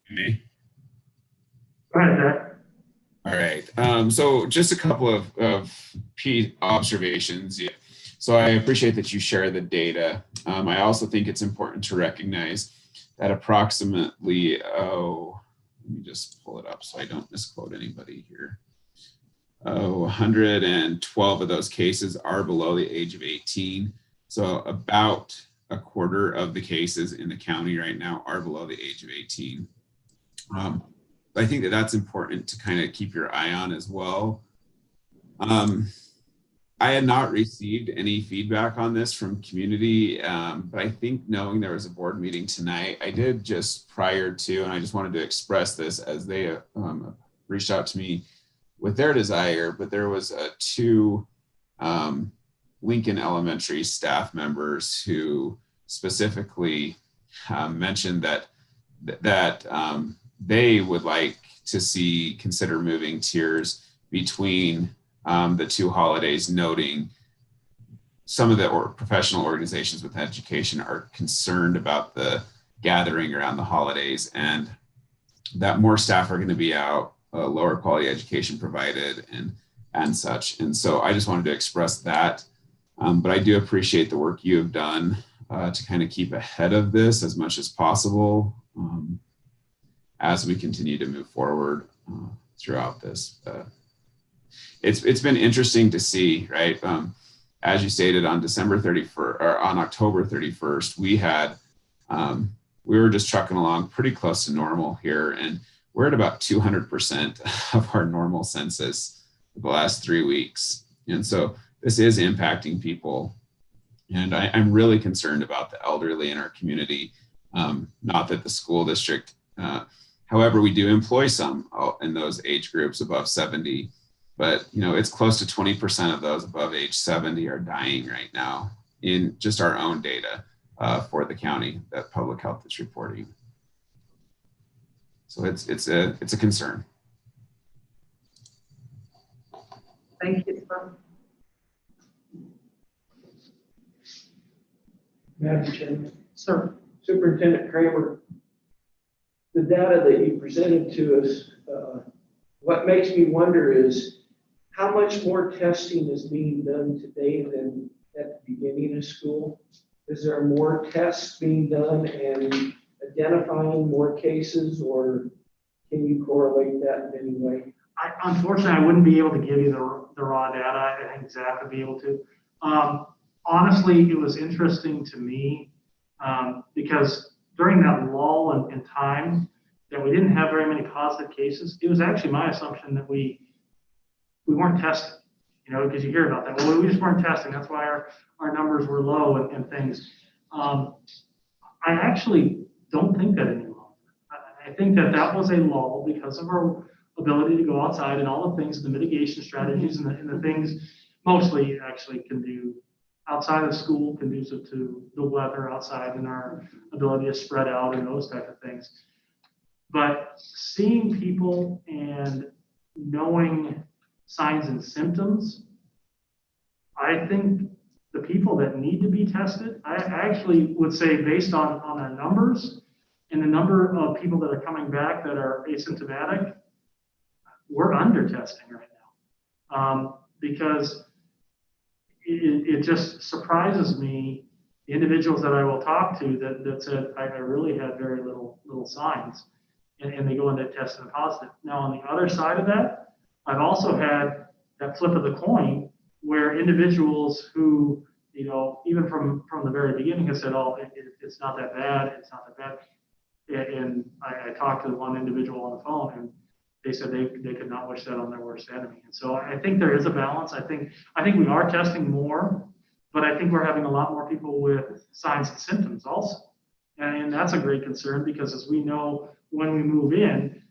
Me. Go ahead, Zach. All right. So just a couple of key observations. Yeah. So I appreciate that you share the data. I also think it's important to recognize that approximately, let me just pull it up so I don't misquote anybody here. 112 of those cases are below the age of 18. So about a quarter of the cases in the county right now are below the age of 18. I think that that's important to kind of keep your eye on as well. I had not received any feedback on this from community, but I think knowing there was a board meeting tonight, I did just prior to, and I just wanted to express this as they reached out to me with their desire, but there was two Lincoln Elementary staff members who specifically mentioned that they would like to consider moving tiers between the two holidays, noting some of the professional organizations with education are concerned about the gathering around the holidays and that more staff are going to be out, lower quality education provided and such. And so I just wanted to express that. But I do appreciate the work you have done to kind of keep ahead of this as much as possible as we continue to move forward throughout this. It's been interesting to see, right? As you stated, on December 31st or on October 31st, we were just trucking along pretty close to normal here, and we're at about 200% of our normal census for the last 3 weeks. And so this is impacting people And I'm really concerned about the elderly in our community. Not that the school district, however, we do employ some in those age groups above 70, but it's close to 20% of those above age 70 are dying right now in just our own data for the county that public health is reporting. So it's a concern. Thank you, sir. Madam Chairman. Sir. Superintendent Kramer, the data that you presented to us, what makes me wonder is how much more testing is being done today than at the beginning of school? Is there more tests being done and identifying more cases, or can you correlate that in any way? Unfortunately, I wouldn't be able to give you the raw data. I think Zach would be able to. Honestly, it was interesting to me because during that lull in time that we didn't have very many positive cases, it was actually my assumption that we weren't testing, because you hear about that. Well, we just weren't testing. That's why our numbers were low and things. I actually don't think that any longer. I think that was a lull because of our ability to go outside and all the things, the mitigation strategies and the things mostly actually can do outside of school, conducive to the weather outside and our ability to spread out and those type of things. But seeing people and knowing signs and symptoms, I think the people that need to be tested, I actually would say based on our numbers and the number of people that are coming back that are asymptomatic, we're under testing right now. Because it just surprises me, the individuals that I will talk to that said, I really had very little signs, and they go into testing positive. Now, on the other side of that, I've also had that flip of the coin where individuals who, even from the very beginning have said, oh, it's not that bad, it's not that bad. And I talked to one individual on the phone, and they said they could not wish that on their worst enemy. And so I think there is a balance. I think we are testing more, but I think we're having a lot more people with signs and symptoms also. And that's a great concern because as we know, when we move in,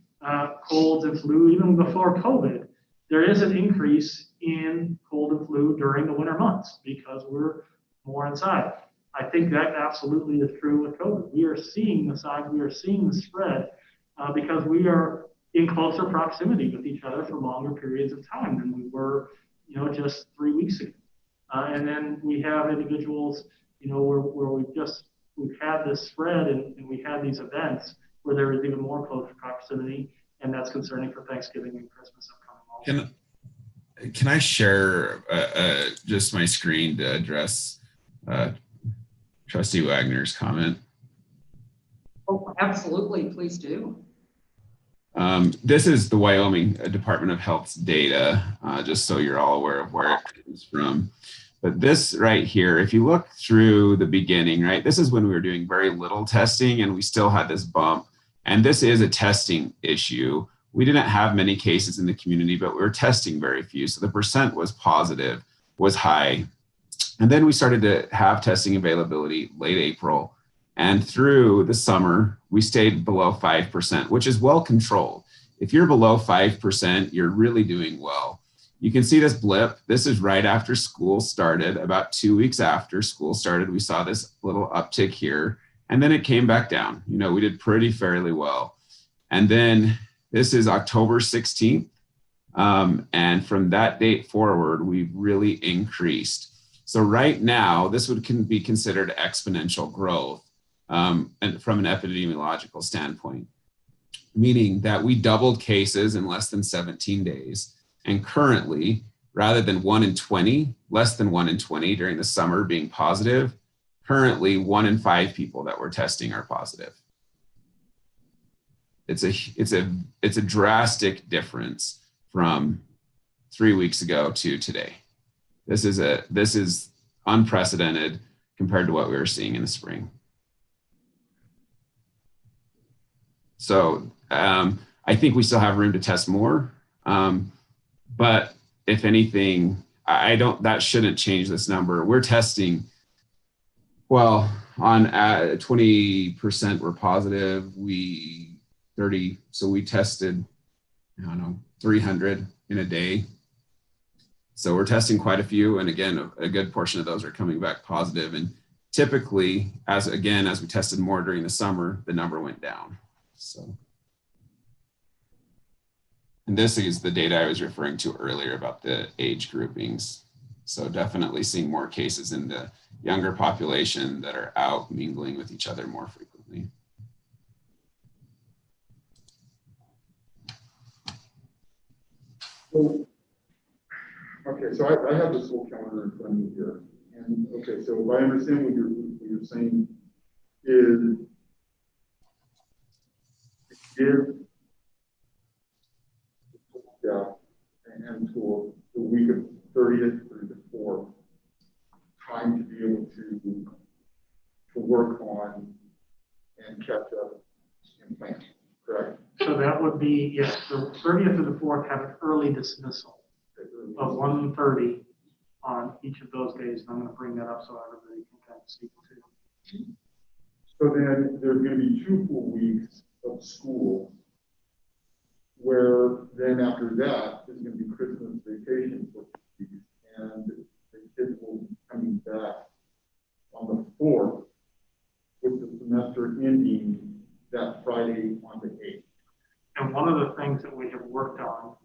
colds and flu, even before COVID, there is an increase in cold and flu during the winter months because we're more inside. I think that absolutely is true with COVID. We are seeing the signs, we are seeing the spread because we are in closer proximity with each other for longer periods of time than we were, just 3 weeks ago. And then we have individuals, where we've had this spread and we had these events where there is even more close proximity, and that's concerning for Thanksgiving and Christmas upcoming. Can I share just my screen to address Trustee Wagner's comment? Oh, absolutely, please do. This is the Wyoming Department of Health's data, just so you're all aware of where it comes from. But this right here, if you look through the beginning, right, this is when we were doing very little testing and we still had this bump. And this is a testing issue. We didn't have many cases in the community, but we were testing very few. So the percent was positive, was high. And then we started to have testing availability late April. And through the summer, we stayed below 5%, which is well controlled. If you're below 5%, you're really doing well. You can see this blip. This is right after school started. About 2 weeks after school started, we saw this little uptick here, and then it came back down. We did pretty fairly well. And then this is October 16th. And from that date forward, we've really increased. So right now, this would be considered exponential growth. And from an epidemiological standpoint, meaning that we doubled cases in less than 17 days. And currently, rather than 1 in 20, less than 1 in 20 during the summer being positive, currently 1 in 5 people that we're testing are positive. It's a drastic difference from 3 weeks ago to today. This is unprecedented compared to what we were seeing in the spring. So I think we still have room to test more, but if anything, that shouldn't change this number. We're testing Well, on 20% were positive. So we tested, I don't know, 300 in a day. So we're testing quite a few. And again, a good portion of those are coming back positive. And typically, as we tested more during the summer, the number went down. So, and this is the data I was referring to earlier about the age groupings. So definitely seeing more cases in the younger population that are out mingling with each other more frequently. So, okay, so I have this whole calendar in front of me here. And okay, so if I understand what you're saying is to give staff and for the week of 30th through the 4th time to be able to work on and catch up and plan, correct? So that would be, yes, the 30th to the 4th have an early dismissal of 1:30 on each of those days. And I'm going to bring that up so everybody can kind of see too. So then there's going to be 2 full weeks of school, where then after that is going to be Christmas vacation for 2 weeks, and the kids will be coming back on the 4th with the semester ending that Friday on the 8th. And one of the things that we have worked on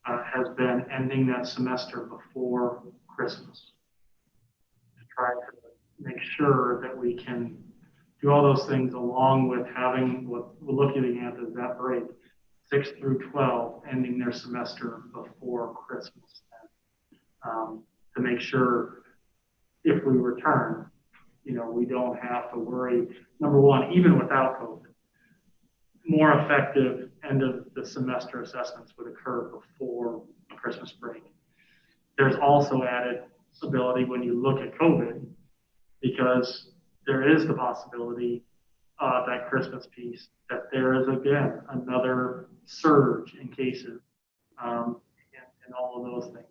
has been ending that semester before Christmas, to try to make sure that we can do all those things along with having what we're looking at as that break, 6 through 12, ending their semester before Christmas, to make sure if we return, we don't have to worry. Number one, even without COVID, more effective end of the semester assessments would occur before a Christmas break. There's also added ability when you look at COVID, because there is the possibility that Christmas piece, that there is again another surge in cases and all of those things.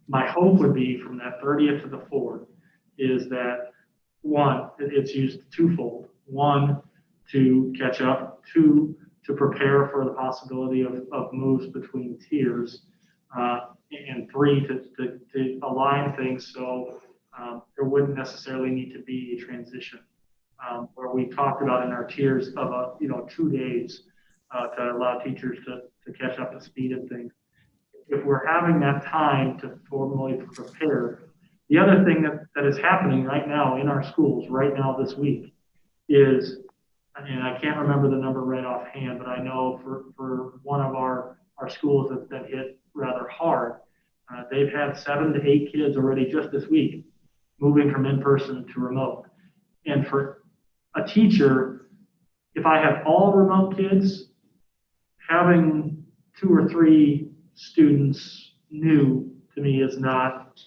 My hope would be from that 30th to the 4th is that, one, it's used twofold. One, to catch up. Two, to prepare for the possibility of moves between tiers. And 3, to align things so there wouldn't necessarily need to be a transition. Where we talked about in our tiers of 2 days to allow teachers to catch up to speed and things. If we're having that time to formally prepare, the other thing that is happening right now in our schools right now this week is, and I can't remember the number right offhand, but I know for one of our schools that's been hit rather hard, they've had 7 to 8 kids already just this week moving from in-person to remote. And for a teacher, if I have all remote kids, having 2 or 3 students new to me is not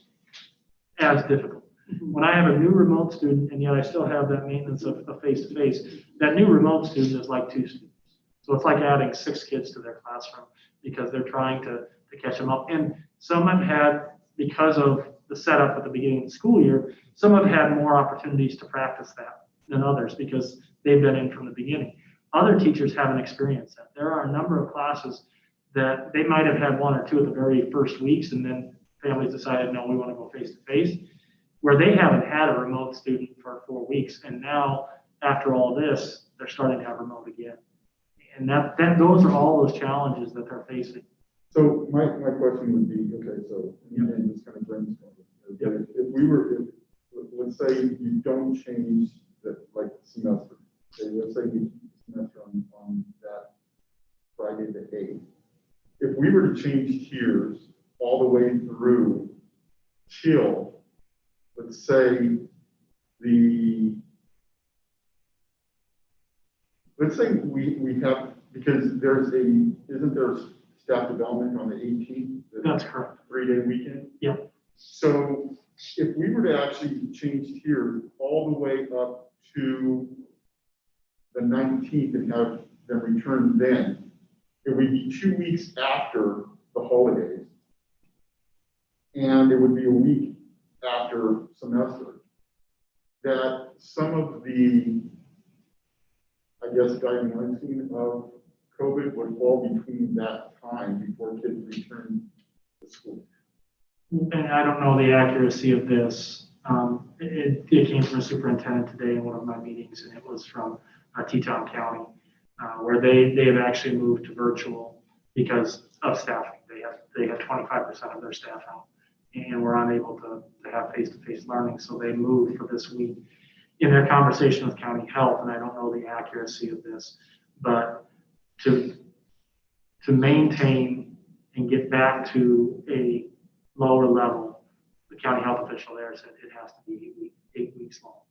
as difficult. When I have a new remote student, and yet I still have that maintenance of face-to-face, that new remote student is like 2 students. So it's like adding 6 kids to their classroom because they're trying to catch them up. And some have had, because of the setup at the beginning of the school year, some have had more opportunities to practice that than others because they've been in from the beginning. Other teachers haven't experienced that. There are a number of classes that they might have had 1 or 2 of the very first weeks, and then families decided, no, we want to go face-to-face, where they haven't had a remote student for 4 weeks. And now, after all this, they're starting to have remote again. And those are all those challenges that they're facing. So my question would be, okay, so and just kind of brainstorm. If we were, let's say you don't change the semester. Okay, let's say we keep the semester on that Friday the 8th. If we were to change tiers all the way through till, let's say we have, because isn't there staff development on the 18th? That's correct. 3-day weekend? Yep. So if we were to actually change tiers all the way up to the 19th and have them return then, it would be 2 weeks after the holidays. And it would be a week after semester. that some of the, I guess, diagnosing of COVID would fall between that time before kids return to school. And I don't know the accuracy of this. It came from a superintendent today in one of my meetings, and it was from Teton County, where they have actually moved to virtual because of staffing. They have 25% of their staff out, and were unable to have face-to-face learning, so they moved for this week. In their conversation with county health, and I don't know the accuracy of this, but to maintain and get back to a lower level, the county health official there said it has to be 8 weeks long.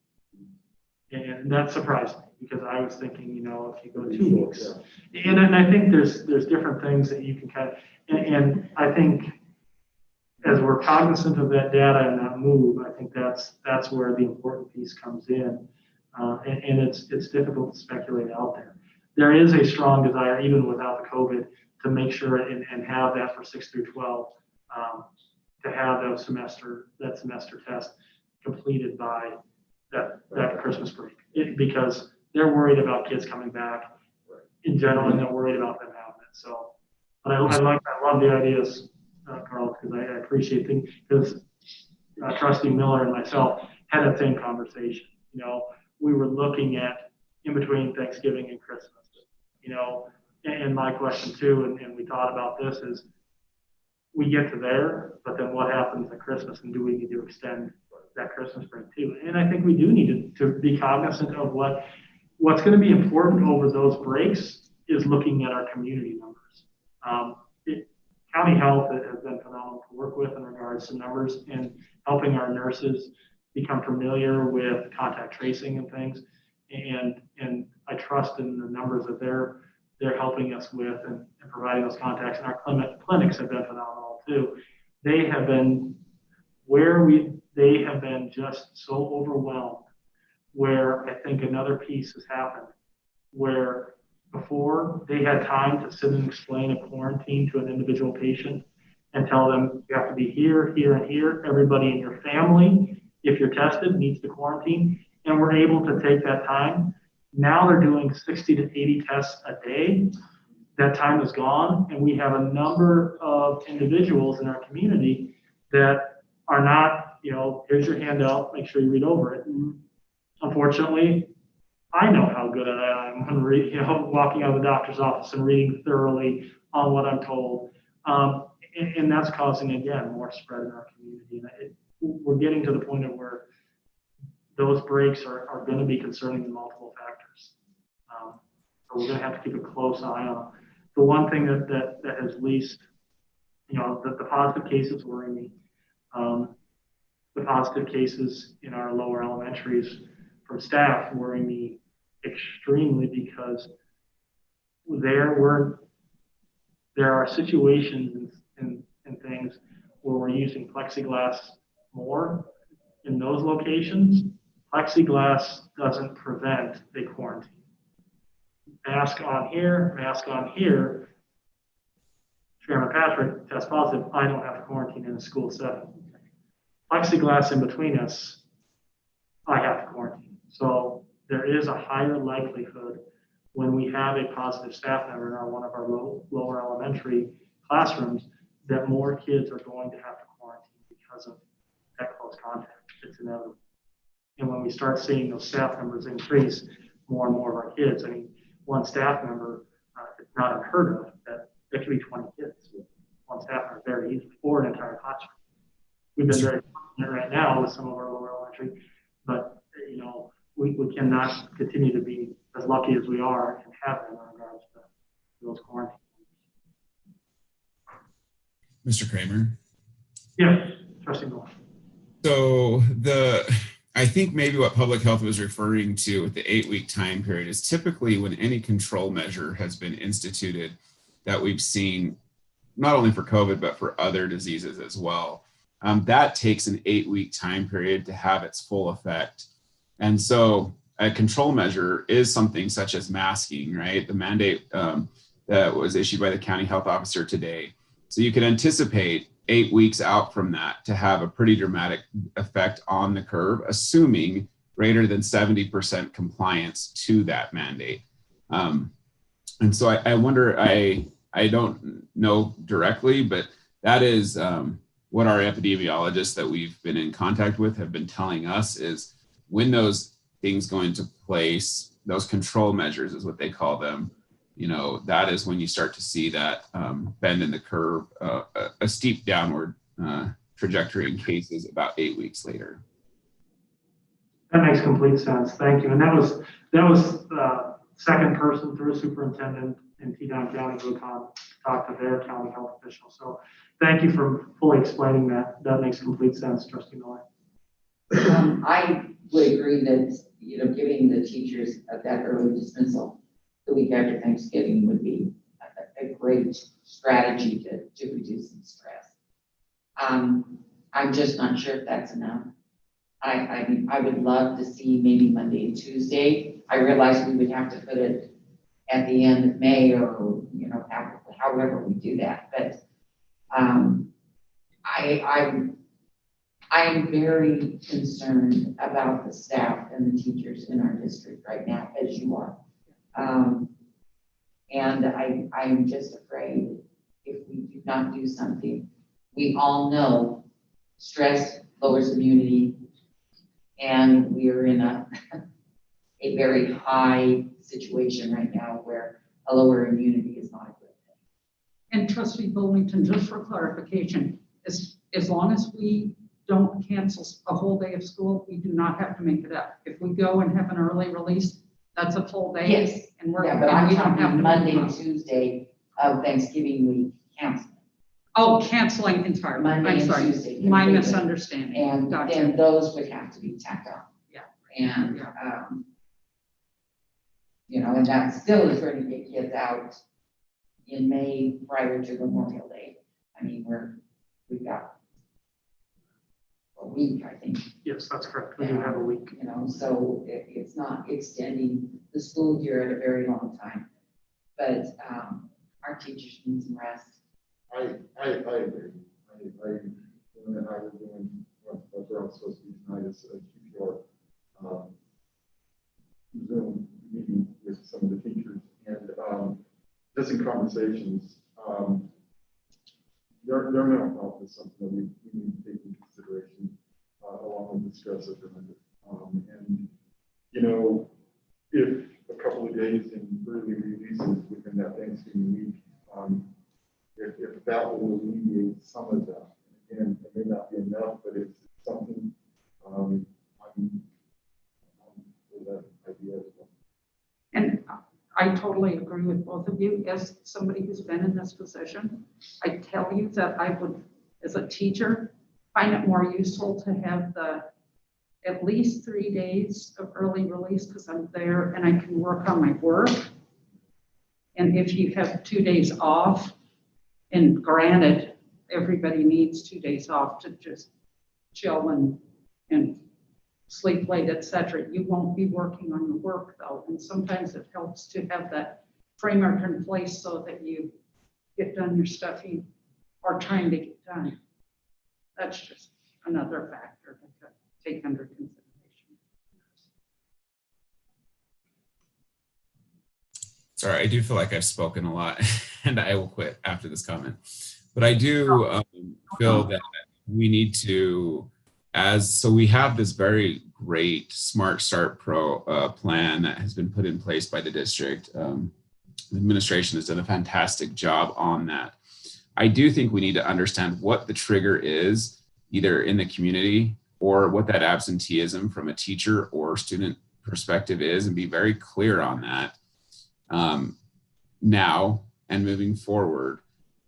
And that surprised me because I was thinking, you know, if you go 2 weeks, and I think there's different things that you can kind of, and I think as we're cognizant of that data and that move, I think that's where the important piece comes in. And it's difficult to speculate out there. There is a strong desire, even without the COVID, to make sure and have that for 6 through 12, to have that semester test completed by that Christmas break. Because they're worried about kids coming back in general, and they're worried about them having it. So, but I love the ideas, Carl, because I appreciate things, because Trustee Miller and myself had that same conversation. You know, we were looking at in between Thanksgiving and Christmas, you know, and my question too, and we thought about this is, we get to there, but then what happens at Christmas, and do we need to extend that Christmas break too? And I think we do need to be cognizant of what's going to be important over those breaks is looking at our community numbers. County health has been phenomenal to work with in regards to numbers and helping our nurses become familiar with contact tracing and things. And I trust in the numbers that they're helping us with and providing those contacts. And our clinics have been phenomenal too. They have been just so overwhelmed, where I think another piece has happened where before they had time to sit and explain a quarantine to an individual patient and tell them you have to be here, here, and here. Everybody in your family, if you're tested, needs to quarantine. And we're able to take that time. Now they're doing 60 to 80 tests a day. That time is gone. And we have a number of individuals in our community that are not, you know, here's your handout, make sure you read over it. And unfortunately, I know how good I am when walking out of the doctor's office and reading thoroughly on what I'm told. And that's causing, again, more spread in our community. And we're getting to the point of where those breaks are going to be concerning in multiple factors. So we're going to have to keep a close eye on. The one thing that has least, you know, the positive cases worry me. The positive cases in our lower elementaries from staff worry me extremely, because there are situations and things where we're using plexiglass more in those locations. Plexiglass doesn't prevent a quarantine. Mask on here. Chairman Patrick tests positive. I don't have to quarantine in a school setting. Plexiglass in between us, I have to quarantine. So there is a higher likelihood when we have a positive staff member in one of our lower elementary classrooms that more kids are going to have to quarantine because of that close contact. It's inevitable. And when we start seeing those staff members increase, more and more of our kids, I mean, one staff member, it's not unheard of that there could be 20 kids with one staff member very easily, or an entire classroom. We've been very fortunate right now with some of our lower elementary, but you know, we cannot continue to be as lucky as we are and have been in regards to those quarantines. Mr. Kramer? Yeah, trustee Goshen. So I think maybe what public health was referring to with the 8-week time period is typically when any control measure has been instituted that we've seen, not only for COVID, but for other diseases as well. That takes an 8-week time period to have its full effect. And so a control measure is something such as masking, right? The mandate that was issued by the county health officer today. So you can anticipate 8 weeks out from that to have a pretty dramatic effect on the curve, assuming greater than 70% compliance to that mandate. And so I wonder, I don't know directly, but that is what our epidemiologists that we've been in contact with have been telling us is when those things go into place, those control measures is what they call them, you know, that is when you start to see that bend in the curve, a steep downward trajectory in cases about 8 weeks later. That makes complete sense. Thank you. And that was the second person through a superintendent in Teton County who talked to their county health official. So thank you for fully explaining that. That makes complete sense, Trustee Miller. I would agree that, you know, giving the teachers that early dismissal the week after Thanksgiving would be a great strategy to reduce some stress. I'm just not sure if that's enough. I would love to see maybe Monday and Tuesday. I realize we would have to put it at the end of May or, you know, however we do that. But I am very concerned about the staff and the teachers in our district right now, as you are. And I'm just afraid if we do not do something. We all know stress lowers immunity, and we are in a very high situation right now where a lower immunity is not a good thing. And Trustee Bullington, just for clarification, as long as we don't cancel a whole day of school, we do not have to make it up. If we go and have an early release, that's a full day. Yes. And we're, Yeah, but and I'm we don't have talking to Monday and Tuesday of Thanksgiving week canceling. Oh, canceling entirely. Monday I'm and sorry, Tuesday my completely. misunderstanding. And Gotcha. then those would have to be tacked on. Yeah. And, Yeah. You know, and that still is going to get kids out in May prior to Memorial Day. I mean, we've got a week, I think. Yes, that's correct. We do have a week. You know, so it's not extending the school year at a very long time. But our teachers need some rest. I agree. When I was doing what we're all supposed to do tonight is keep your Zoom meeting with some of the teachers and just in conversations, their mental health is something that we need to take into consideration along with the stress of it. And you know, if a couple of days in early releases within that Thanksgiving week, if that will alleviate some of that, again, it may not be enough, but it's something. I'm for that idea as well. And I totally agree with both of you. As somebody who's been in this position, I tell you that I would, as a teacher, find it more useful to have at least 3 days of early release because I'm there and I can work on my work. And if you have 2 days off, and granted, everybody needs 2 days off to just chill and sleep late, etc. You won't be working on your work though. And sometimes it helps to have that framework in place so that you get done your stuff you are trying to get done. That's just another factor to take under consideration. Sorry, I do feel like I've spoken a lot and I will quit after this comment. But I do feel that we need to, so we have this very great Smart Start plan that has been put in place by the district. The administration has done a fantastic job on that. I do think we need to understand what the trigger is, either in the community or what that absenteeism from a teacher or student perspective is, and be very clear on that now and moving forward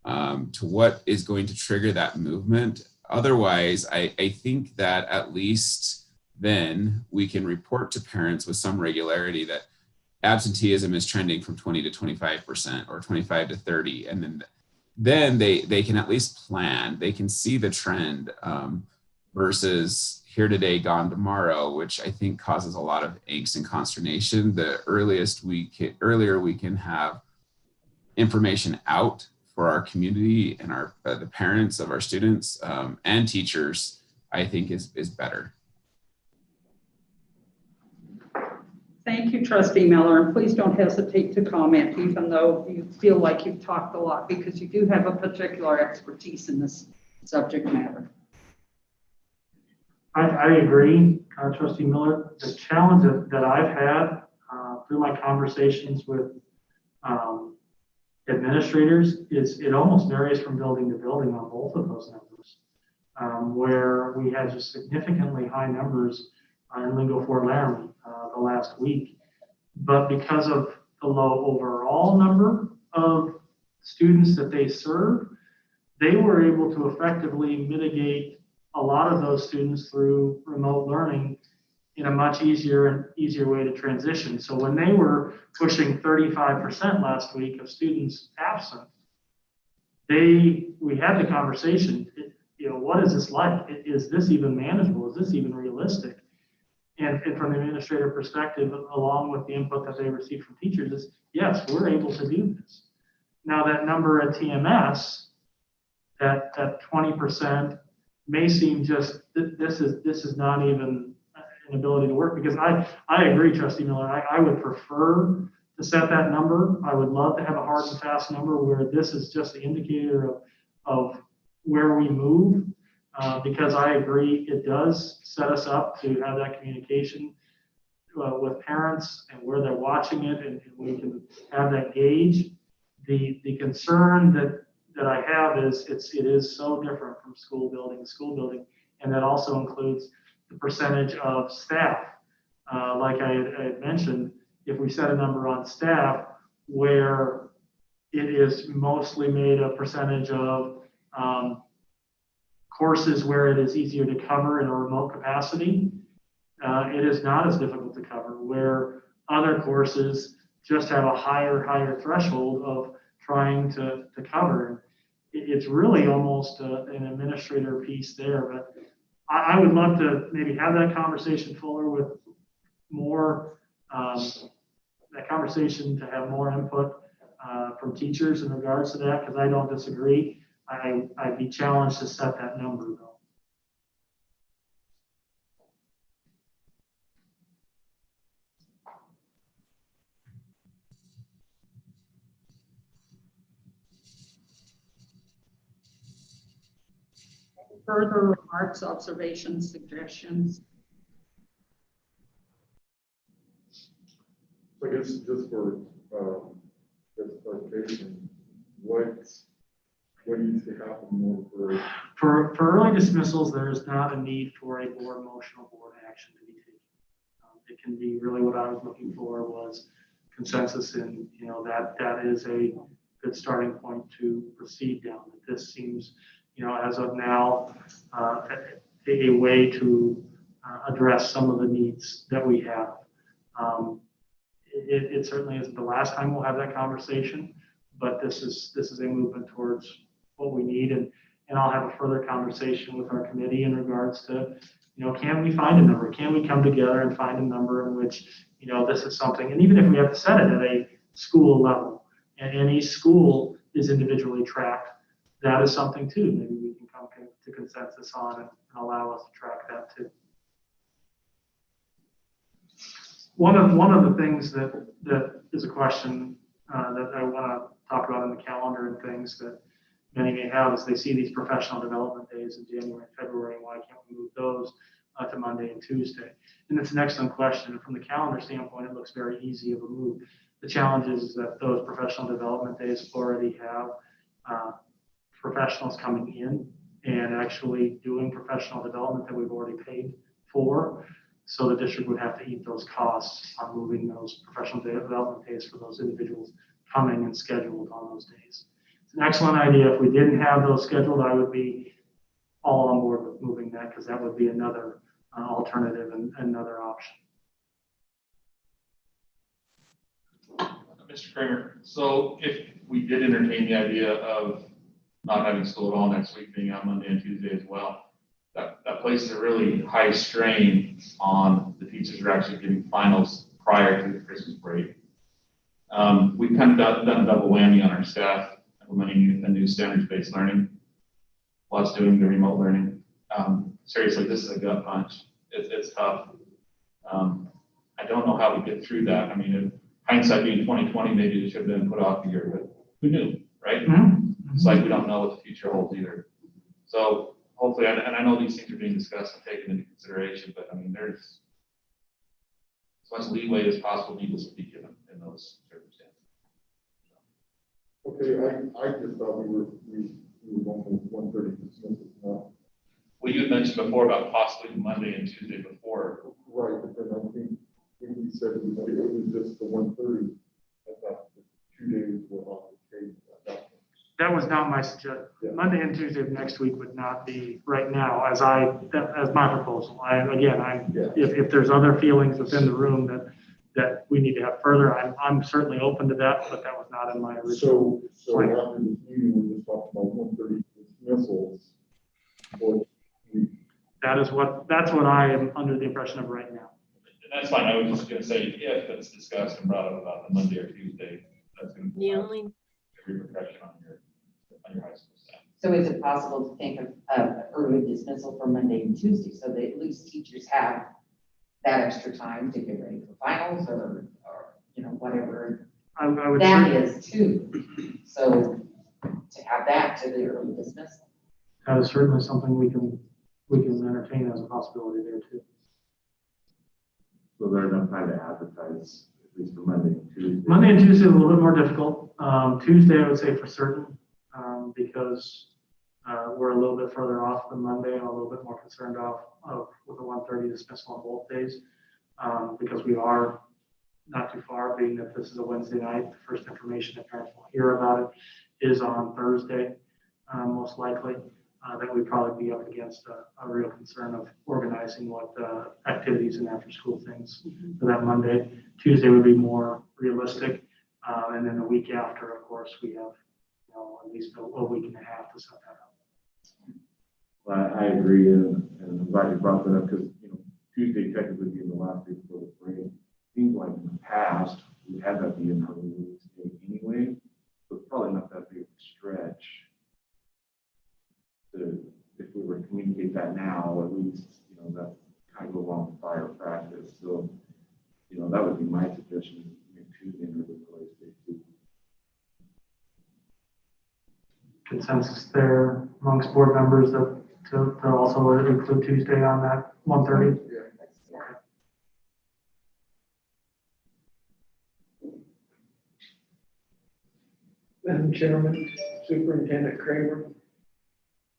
to what is going to trigger that movement. Otherwise, I think that at least then we can report to parents with some regularity that absenteeism is trending from 20 to 25% or 25 to 30. And then they can at least plan, they can see the trend versus here today, gone tomorrow, which I think causes a lot of angst and consternation. The earlier we can have information out for our community and our the parents of our students and teachers, I think is better. Thank you, Trustee Miller, and please don't hesitate to comment, even though you feel like you've talked a lot, because you do have a particular expertise in this subject matter. I agree, Trustee Miller. The challenge that I've had through my conversations with administrators is it almost varies from building to building on both of those numbers, where we had just significantly high numbers in Lingo Fort Laramie the last week. But because of the low overall number of students that they serve, they were able to effectively mitigate a lot of those students through remote learning in a much easier way to transition. So when they were pushing 35% last week of students absent, we had the conversation, what is this like? Is this even manageable? Is this even realistic? And from the administrator perspective, along with the input that they received from teachers, is yes, we're able to do this. Now that number at TMS, that 20% may seem just, this is not even an ability to work, because I agree, Trustee Miller, I would prefer to set that number. I would love to have a hard and fast number where this is just the indicator of where we move. Because I agree, it does set us up to have that communication with parents and where they're watching it, and we can have that gauge. The concern that I have is it is so different from school building to school building, and that also includes the percentage of staff. Like I had mentioned, if we set a number on staff where it is mostly made a percentage of courses where it is easier to cover in a remote capacity, it is not as difficult to cover, where other courses just have a higher threshold of trying to cover. It's really almost an administrator piece there, but I would love to maybe have that conversation fuller with more, that conversation to have more input from teachers in regards to that, because I don't disagree. I'd be challenged to set that number though. Any further remarks, observations, suggestions? So I guess just for clarification, what needs to happen more for early dismissals? There is not a need for a board motion or board action to be taken. It can be really what I was looking for was consensus, and that is a good starting point to proceed down. This seems, as of now, a way to address some of the needs that we have. It certainly isn't the last time we'll have that conversation, but this is a movement towards what we need, and I'll have a further conversation with our committee in regards to, can we find a number? Can we come together and find a number in which, this is something, and even if we have to set it at a school level, and each school is individually tracked, that is something too. Maybe we can come to consensus on and allow us to track that too. One of the things that is a question that I want to talk about in the calendar and things that many may have is they see these professional development days in January and February, and why can't we move those to Monday and Tuesday? And it's an excellent question. And from the calendar standpoint, it looks very easy of a move. The challenge is that those professional development days already have professionals coming in and actually doing professional development that we've already paid for. So the district would have to eat those costs on moving those professional development days for those individuals coming and scheduled on those days. It's an excellent idea. If we didn't have those scheduled, I would be all on board with moving that, because that would be another alternative and another option. Mr. Kramer, so if we did entertain the idea of not having school at all next week, being on Monday and Tuesday as well, that places a really high strain on the teachers who are actually giving finals prior to the Christmas break. We've kind of done a double whammy on our staff, implementing a new standards-based learning, plus doing the remote learning. Seriously, this is a gut punch. It's tough. I don't know how we get through that. I mean, in hindsight being 2020, maybe it should have been put off a year, but who knew, right? It's like we don't know what the future holds either. So hopefully, and I know these things are being discussed and taken into consideration, but I mean, there's as much leeway as possible needs to be given in those circumstances. Okay, I just thought we were going with 1:30 dismissal. No. Well, you had mentioned before about possibly Monday and Tuesday before. Right, but then I think we said it was just the 1:30. I thought the 2 days were off the table at that point. That was not my suggestion. Yeah. Monday and Tuesday of next week would not be right now as my proposal. If there's other feelings within the room that we need to have further, I'm certainly open to that, but that was not in my original. So plan. after this meeting, we just talked about 1:30 dismissals. Or That's what I am under the impression of right now. And that's fine. I was just going to say, if it's discussed and brought up about the Monday or Tuesday, that's going to be a repercussion on your high school staff. So is it possible to think of early dismissal for Monday and Tuesday, so that at least teachers have that extra time to get ready for finals or whatever I would that say is too. So to have that to the early dismissal. that is certainly something we can entertain as a possibility there too. So there's enough time to advertise, at least for Monday and Tuesday. Monday and Tuesday are a little bit more difficult. Tuesday, I would say for certain, because we're a little bit further off than Monday. I'm a little bit more concerned with the 1:30 dismissal on both days, because we are not too far, being that this is a Wednesday night. The first information that parents will hear about it is on Thursday, most likely. That we'd probably be up against a real concern of organizing what activities and after-school things for that Monday. Tuesday would be more realistic, and then the week after, of course, we have at least a week and a half to set that up. Well, I agree, and I'm glad you brought that up because Tuesday technically being the last day before the break. Seems like in the past we had that be an early release day anyway, so it's probably not that big of a stretch. If we were to communicate that now, at least that kind of go along with prior practice. So that would be my suggestion. Make Tuesday an early release day too. Consensus there amongst board members that to also include Tuesday on that 1:30. yeah. Madam Chairman, Superintendent Kramer.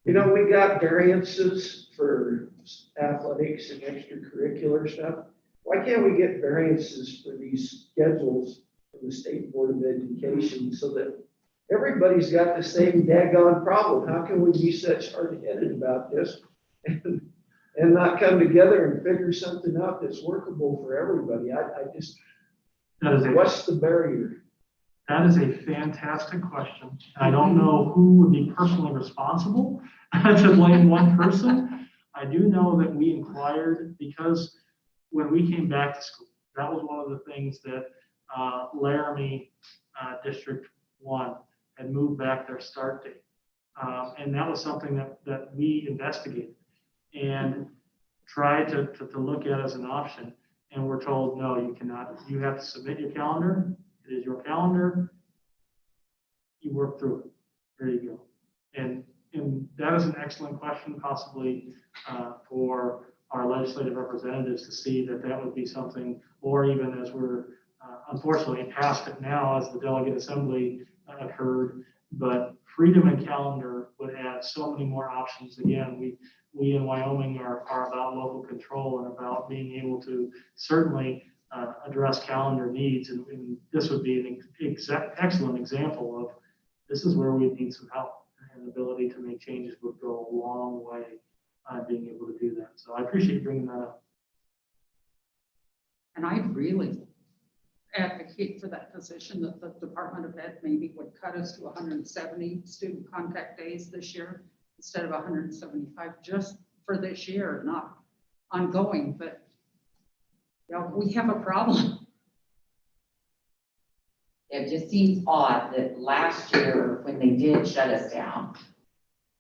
We got variances for athletics and extracurricular stuff. Why can't we get variances for these schedules from the State Board of Education so that everybody's got the same daggone problem? How can we be such hard-headed about this and not come together and figure something out that's workable for everybody? What's the barrier? That is a fantastic question. I don't know who would be personally responsible to blame one person. I do know that we inquired because when we came back to school, that was one of the things that Laramie District 1 had moved back their start date. And that was something that we investigated and tried to look at as an option. And we're told, no, you cannot. You have to submit your calendar. It is your calendar. You work through it. There you go. And that is an excellent question, possibly for our legislative representatives to see that would be something, or even as we're unfortunately past it now as the delegate assembly occurred, but freedom and calendar would add so many more options. Again, we in Wyoming are about local control and about being able to certainly address calendar needs, and this would be an excellent example of this is where we need some help, and the ability to make changes would go a long way being able to do that. So I appreciate bringing that up. And I really advocate for that position that the Department of Ed maybe would cut us to 170 student contact days this year instead of 175 just for this year, not ongoing, but we have a problem. It just seems odd that last year when they did shut us down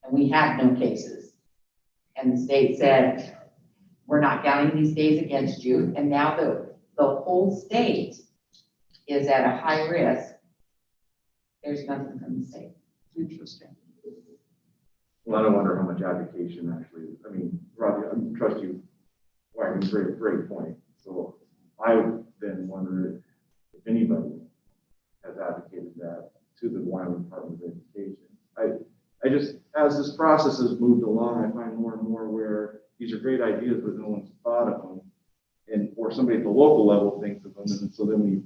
and we had no cases and the state said, we're not counting these days against you. And now the the whole state is at a high risk, there's nothing from the state. Interesting. Well, I wonder how much advocation actually, I mean, Robbie, I trust you, Wagner's great point. So I would then wonder if anybody has advocated that to the Wyoming Department of Education. I just, as this process has moved along, I find more and more where these are great ideas, but no one's thought of them. And, or somebody at the local level thinks of them. And so then we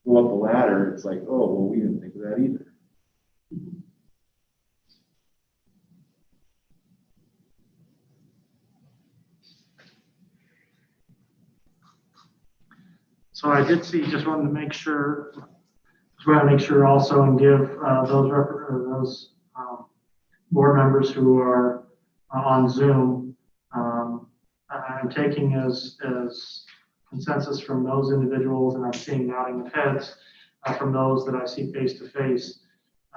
go up the ladder, it's like, oh, well, we didn't think of that either. So I did see, just wanted to make sure, also and give those board members who are on Zoom, I'm taking as consensus from those individuals, and I'm seeing nodding of heads from those that I see face to face,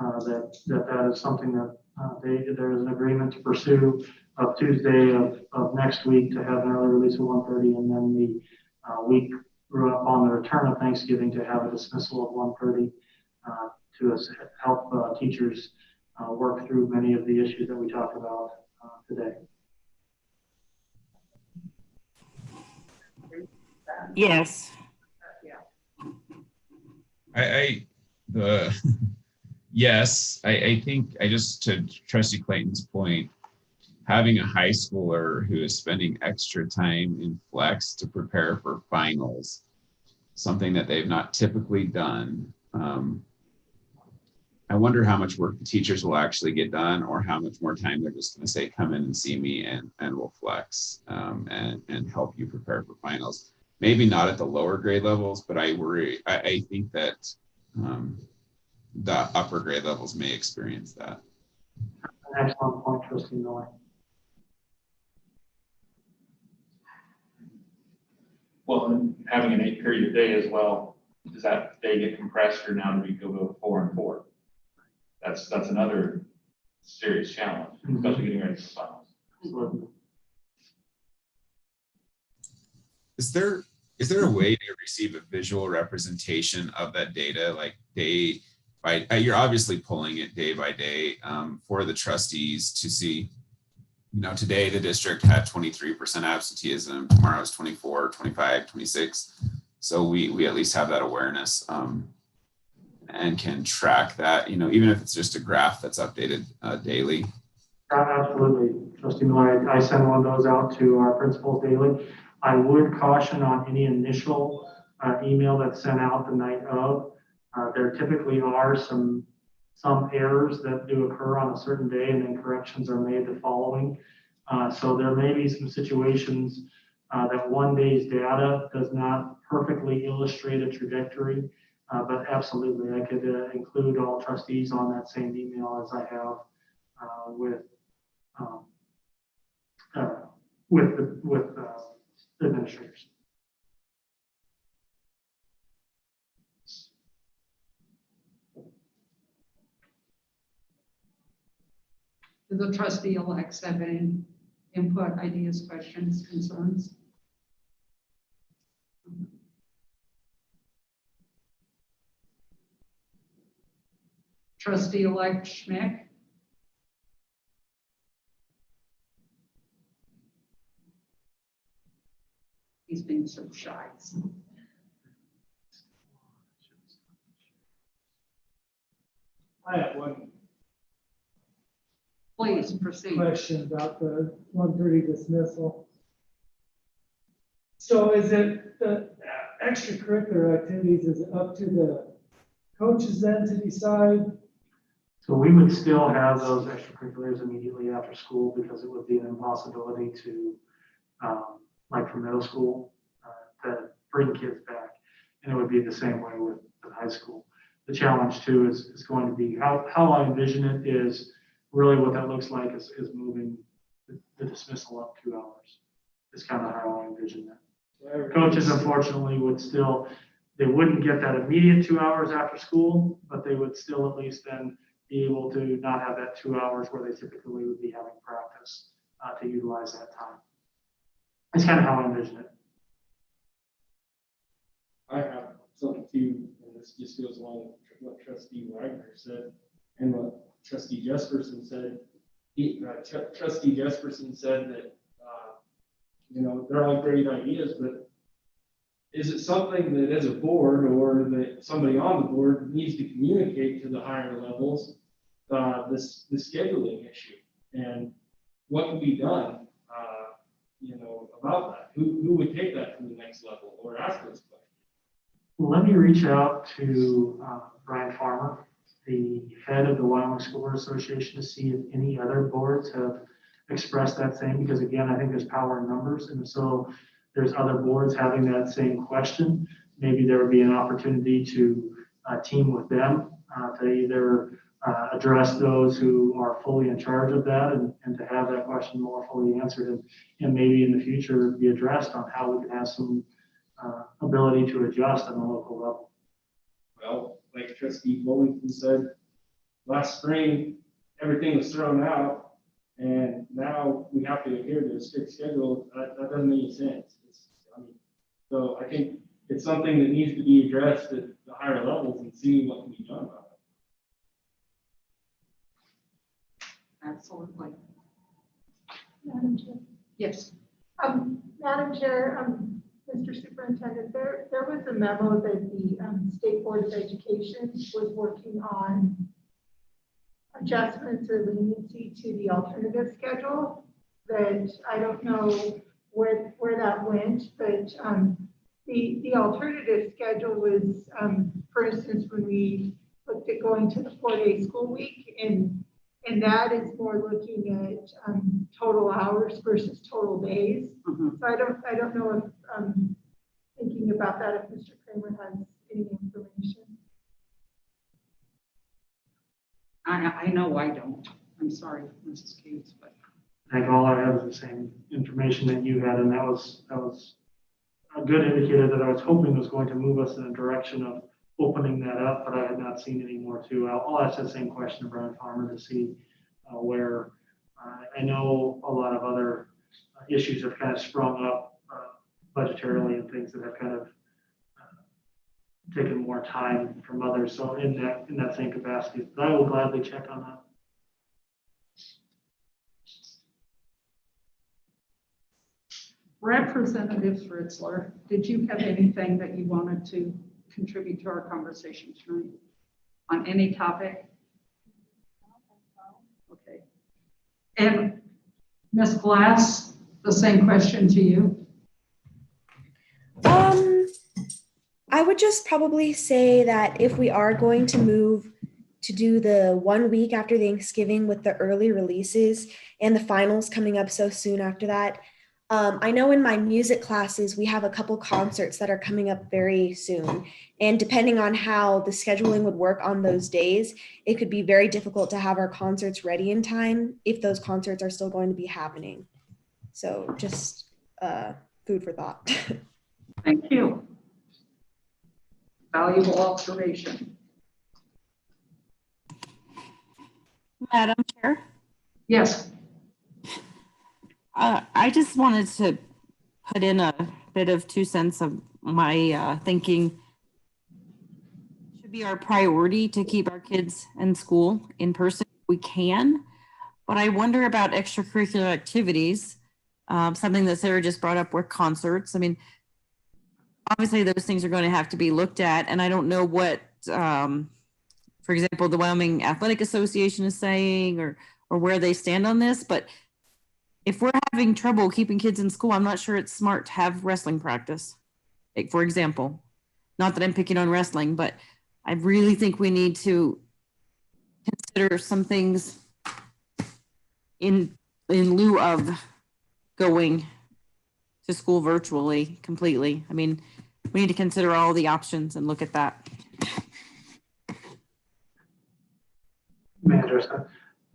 that is something that there is an agreement to pursue of Tuesday of next week to have an early release of 1:30, and then the week on the return of Thanksgiving to have a dismissal of 1:30 to help teachers work through many of the issues that we talked about today. Yes. Yes, I think to Trustee Clayton's point, having a high schooler who is spending extra time in flex to prepare for finals, something that they've not typically done. I wonder how much work the teachers will actually get done, or how much more time they're just going to say, come in and see me and we'll flex and help you prepare for finals. Maybe not at the lower grade levels, but I think that the upper grade levels may experience that. An excellent point, Trustee Miller. Well, and having an 8-period day as well, does that day get compressed, or now do we go to 4 and 4? That's another serious challenge, especially getting ready for finals. Absolutely. Is there a way to receive a visual representation of that data, like day by, you're obviously pulling it day by day for the trustees to see, today the district had 23% absenteeism, tomorrow is 24, 25, 26. So we at least have that awareness and can track that, even if it's just a graph that's updated daily. Absolutely, Trustee Miller. I send one of those out to our principals daily. I would caution on any initial email that's sent out the night of. There typically are some errors that do occur on a certain day, and then corrections are made the following. So there may be some situations that one day's data does not perfectly illustrate a trajectory, but absolutely, I could include all trustees on that same email as I have with administrators. Do the trustee-elects have any input, ideas, questions, concerns? Trustee-elect Schmick? He's being so shy. I have one Please proceed. question about the 1:30 dismissal. So is it the extracurricular activities, is it up to the coaches then to decide? So we would still have those extracurriculars immediately after school, because it would be an impossibility to, like for middle school, to bring kids back. And it would be the same way with high school. The challenge too is going to be how I envision it is really what that looks like is moving the dismissal up 2 hours. Is kind of how I envision that. Coaches unfortunately they wouldn't get that immediate 2 hours after school, but they would still at least then be able to not have that 2 hours where they typically would be having practice to utilize that time. That's kind of how I envision it. I have something too, and this just goes along with what Trustee Wagner said and what Trustee Jesperson said. Trustee Jesperson said that, they're all great ideas, but is it something that as a board or that somebody on the board needs to communicate to the higher levels, the scheduling issue and what can be done, about that? Who would take that to the next level or ask those questions? Let me reach out to Brian Farmer, the head of the Wyoming School Board Association, to see if any other boards have expressed that same, because again, I think there's power in numbers. And so there's other boards having that same question. Maybe there would be an opportunity to team with them to either address those who are fully in charge of that and to have that question more fully answered and maybe in the future be addressed on how we can have some ability to adjust on the local level. Well, like Trustee Bullington said, last spring, everything was thrown out, and now we have to adhere to a strict schedule. That doesn't make any sense. So I think it's something that needs to be addressed at the higher levels and see what can be done about it. Absolutely. Madam Chair. Yes. Madam Chair, Mr. Superintendent, there was a memo that the State Board of Education was working on adjustments or leniency to the alternative schedule that I don't know where that went, but the alternative schedule was, for instance, when we looked at going to the 4-day school week, and that is more looking at total hours versus total days. Mm-hmm. So I don't know if thinking about that, if Mr. Kramer has any information. I know I don't. I'm sorry, Mrs. Cates, but. I think all I have is the same information that you had, and that was a good indicator that I was hoping was going to move us in a direction of opening that up, but I had not seen any more too. I'll ask the same question to Brian Farmer to see where I know a lot of other issues have kind of sprung up budgetarily and things that have kind of taken more time from others. So in that same capacity, but I will gladly check on that. Representative Fritzler, did you have anything that you wanted to contribute to our conversation tonight on any topic? Okay. And Ms. Glass, the same question to you. I would just probably say that if we are going to move to do the 1 week after Thanksgiving with the early releases and the finals coming up so soon after that, I know in my music classes, we have a couple concerts that are coming up very soon. And depending on how the scheduling would work on those days, it could be very difficult to have our concerts ready in time if those concerts are still going to be happening. So just food for thought. Thank you. Valuable observation. Madam Chair? Yes. I just wanted to put in a bit of 2 cents of my thinking. It should be our priority to keep our kids in school in person if we can, but I wonder about extracurricular activities, something that Sarah just brought up were concerts. I mean, obviously those things are going to have to be looked at, and I don't know what, for example, the Wyoming Athletic Association is saying or where they stand on this, but if we're having trouble keeping kids in school, I'm not sure it's smart to have wrestling practice, like, for example. Not that I'm picking on wrestling, but I really think we need to consider some things in lieu of going to school virtually completely. I mean, we need to consider all the options and look at that. May I address that?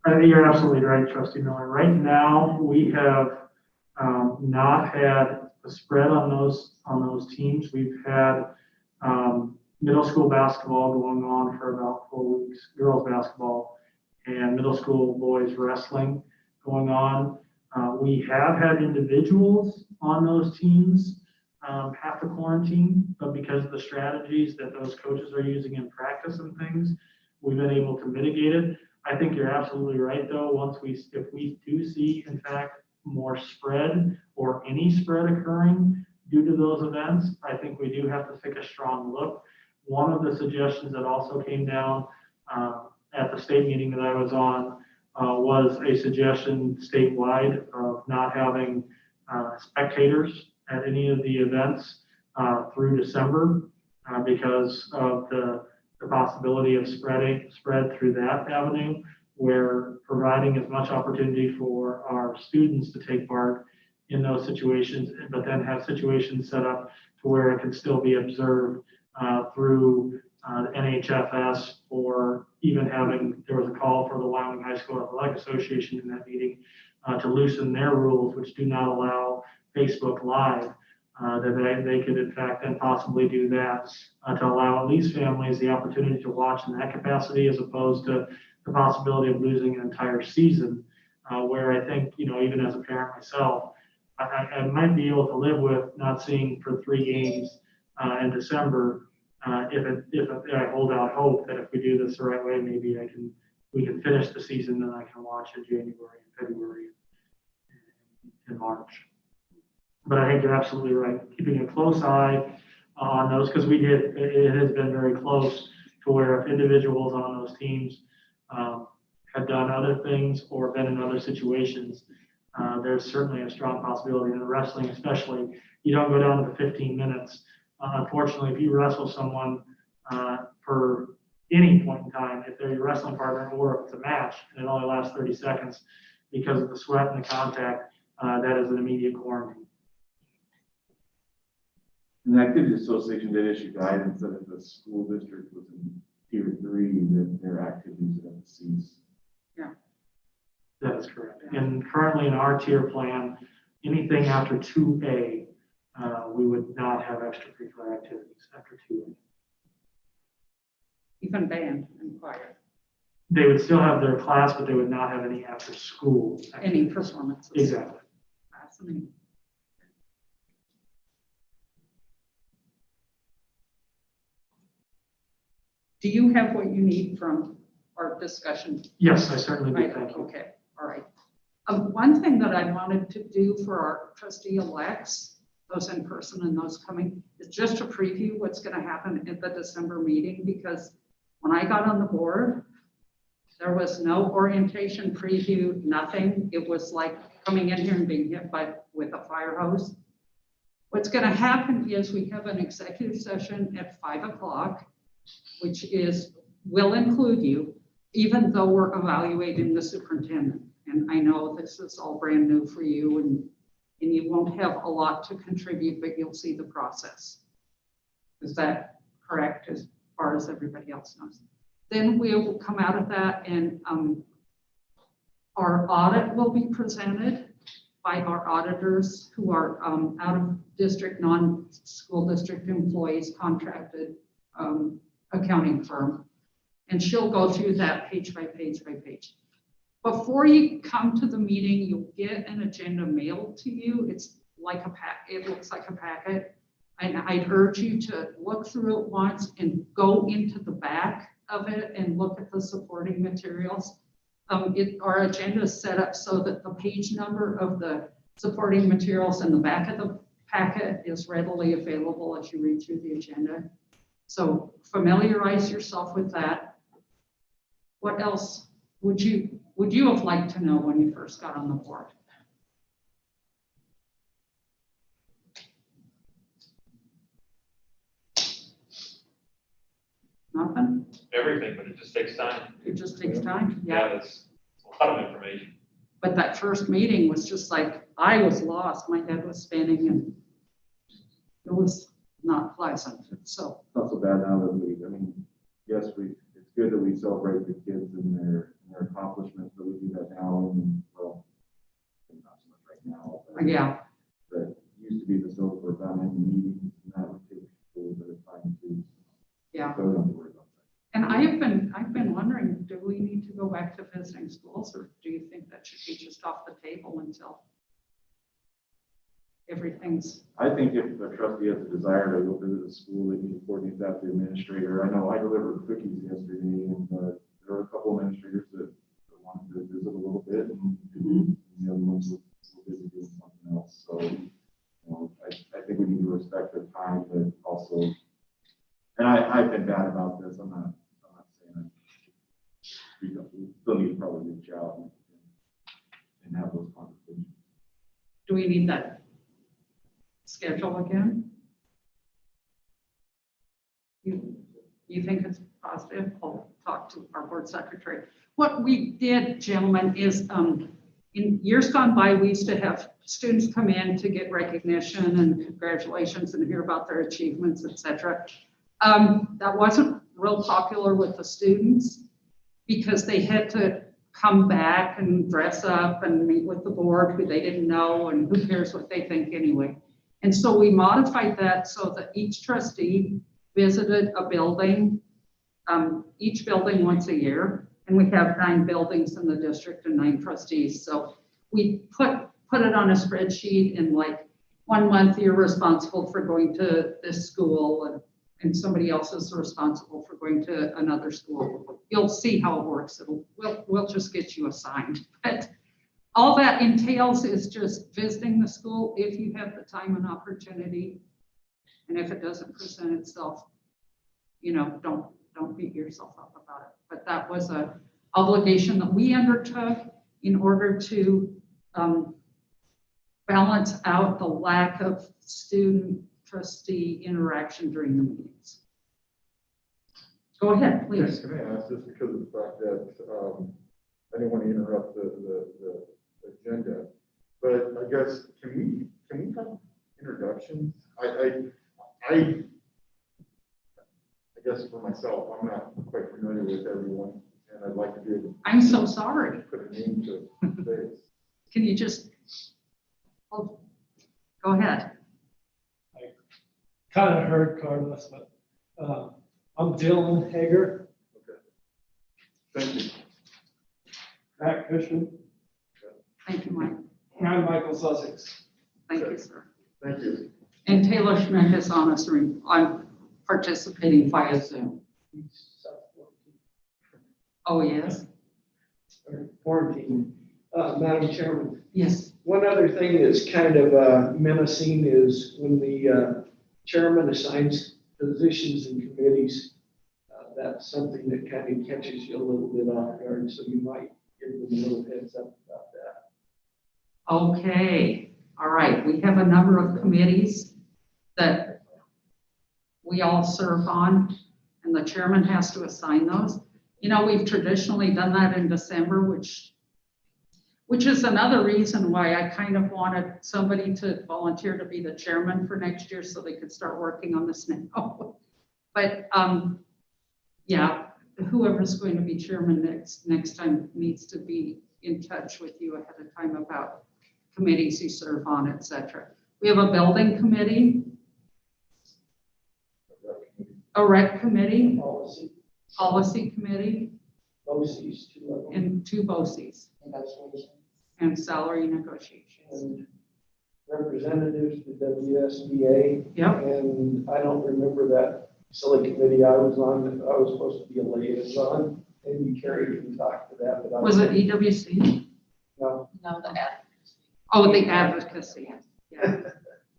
I think you're absolutely right, Trustee Miller. Right now, we have not had a spread on those teams. We've had middle school basketball going on for about 4 weeks, girls basketball, and middle school boys wrestling going on. We have had individuals on those teams have to quarantine but because of the strategies that those coaches are using in practice and things, we've been able to mitigate it. I think you're absolutely right, though. If we do see, in fact, more spread or any spread occurring due to those events, I think we do have to take a strong look. One of the suggestions that also came down at the state meeting that I was on was a suggestion statewide of not having spectators at any of the events through December because of the possibility of spread through that avenue, where providing as much opportunity for our students to take part in those situations, but then have situations set up to where it can still be observed through the NHFS, or even there was a call for the Wyoming High School Athletic Association in that meeting to loosen their rules, which do not allow Facebook Live, that they could in fact then possibly do that to allow at least families the opportunity to watch in that capacity, as opposed to the possibility of losing an entire season, where I think, even as a parent myself, I might be able to live with not seeing for 3 games in December, if I hold out hope that if we do this the right way, maybe we can finish the season and I can watch in January and February and March. But I think you're absolutely right, keeping a close eye on those, because it has been very close to where if individuals on those teams have done other things or been in other situations, there's certainly a strong possibility in wrestling, especially. You don't go down to the 15 minutes. Unfortunately, if you wrestle someone for any point in time, if they're your wrestling partner or if it's a match and it only lasts 30 seconds because of the sweat and the contact, that is an immediate quarantine. And the Activity Association did issue guidance that if the school district was in tier 3, that their activities would have to cease. Yeah. That is correct. And currently in our tier plan, anything after 2A, we would not have extracurricular activities after 2A. Even band and choir, They would still have their class, but they would not have any after school. any performances. Exactly. Fascinating. Do you have what you need from our discussion? Yes, I certainly do. Right, Thank you. okay, all right. One thing that I wanted to do for our trustee-elects, those in person and those coming, is just to preview what's going to happen at the December meeting, because when I got on the board, there was no orientation preview, nothing. It was like coming in here and being hit with a fire hose. What's going to happen is we have an executive session at 5 o'clock, which will include you, even though we're evaluating the superintendent. And I know this is all brand new for you, and you won't have a lot to contribute, but you'll see the process. Is that correct as far as everybody else knows? Then we'll come out of that, and our audit will be presented by our auditors, who are out of district, non-school district employees, contracted accounting firm. And she'll go through that page by page by page. Before you come to the meeting, you'll get an agenda mailed to you. It's like it looks like a packet. And I'd urge you to look through it once and go into the back of it and look at the supporting materials. Our agenda is set up so that the page number of the supporting materials in the back of the packet is readily available as you read through the agenda. So familiarize yourself with that. What else would you have liked to know when you first got on the board? Nothing? Everything, but it just takes time. It just takes time. Yeah, it's a lot of information. But that first meeting was just like, I was lost. My head was spinning and it was not pleasant. So It's not so bad now that yes, it's good that we celebrate the kids and their accomplishments, but we do that now, and well, not so much right now. yeah, That used to be the silver for family meetings, and that would take a little bit of time to. yeah. So we don't have to worry about that. And I've been wondering, do we need to go back to visiting schools, or do you think that should be just off the table until everything's, I think if the trustee has a desire to go visit the school, they need to coordinate that with the administrator. I know I delivered cookies yesterday, and there were a couple administrators that wanted to visit a little bit, and the other ones were busy doing something else. So, you know, I think we need to respect their time, but also, and I've been bad about this. I'm not saying we still need to probably reach out and have those conversations. do we need that schedule again? You think it's positive? I'll talk to our board secretary. What we did, gentlemen, is in years gone by, we used to have students come in to get recognition and congratulations and hear about their achievements, etc. That wasn't real popular with the students because they had to come back and dress up and meet with the board who they didn't know, and who cares what they think anyway. And so we modified that so that each trustee visited a building, each building once a year. And we have 9 buildings in the district and 9 trustees. So we put it on a spreadsheet, and like 1 month you're responsible for going to this school, and somebody else is responsible for going to another school. You'll see how it works. We'll just get you assigned. But all that entails is just visiting the school if you have the time and opportunity. And if it doesn't present itself, you know, don't beat yourself up about it. But that was an obligation that we undertook in order to balance out the lack of student trustee interaction during the meetings. Go ahead, please. Can I ask this because of the fact that I didn't want to interrupt the agenda, but I guess can we have introductions? I guess for myself, I'm not quite familiar with everyone, and I'd like to be able to. I'm so sorry. Put a name to face. Can you just, oh, go ahead. Kind of heard Carlos, but I'm Dylan Hager. Okay. Thank you. Matt Cushman. Thank you, Mike. And I'm Michael Sussex. Thank you, sir. Thank you. And Taylor Schmidt is on us. I'm participating via Zoom. Oh, yes? Quarantine. Madam Chairman, Yes. one other thing that's kind of menacing is when the chairman assigns positions and committees, that's something that kind of catches you a little bit off guard, so you might give them a little heads up about that. Okay. All right. We have a number of committees that we all serve on, and the chairman has to assign those. You know, we've traditionally done that in December, which is another reason why I kind of wanted somebody to volunteer to be the chairman for next year so they could start working on this now. But yeah, whoever's going to be chairman next time needs to be in touch with you ahead of time about committees you serve on, etc. We have a building committee, a rec committee, policy committee, BOCES, 2 of them. and 2 BOCES, Negotiations. and salary negotiations. And representatives to WSBA. Yep. And I don't remember that silly committee I was on, I was supposed to be a liaison, and you Carrie can talk to that, but I Was it EWC? No. No, the advocacy. Oh, the advocacy. Yeah.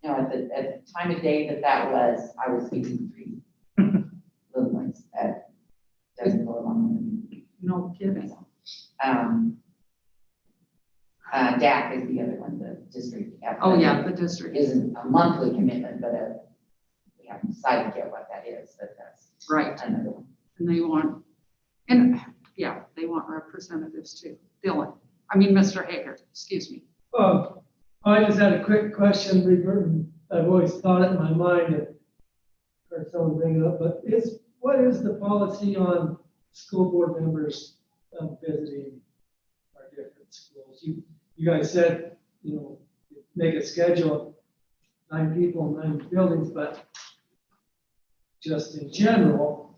No, at the time of day that was, I was speaking 3 little ones that doesn't go along with me. No kidding. DAC is the other one, the district. Oh, yeah, the district. Isn't a monthly commitment, but we haven't decided yet what that is, but that's Right. another one. And they want, and yeah, they want representatives too. Dylan, I mean, Mr. Hager, excuse me. I just had a quick question regarding, I've always thought it in my mind that, or someone bring it up, but what is the policy on school board members visiting our different schools? You guys said, you know, make a schedule, 9 people, 9 buildings, but just in general,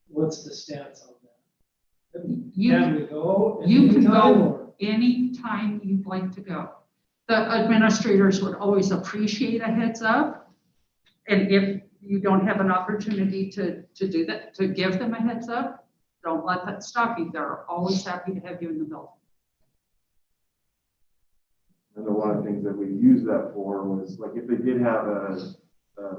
what's the stance on that? Can we go? You can anytime, go or- any time you'd like to go. the administrators would always appreciate a heads up. And if you don't have an opportunity to do that, to give them a heads up, don't let that stop you. They're always happy to have you in the building. And one of the things that we used that for was, like, if they did have a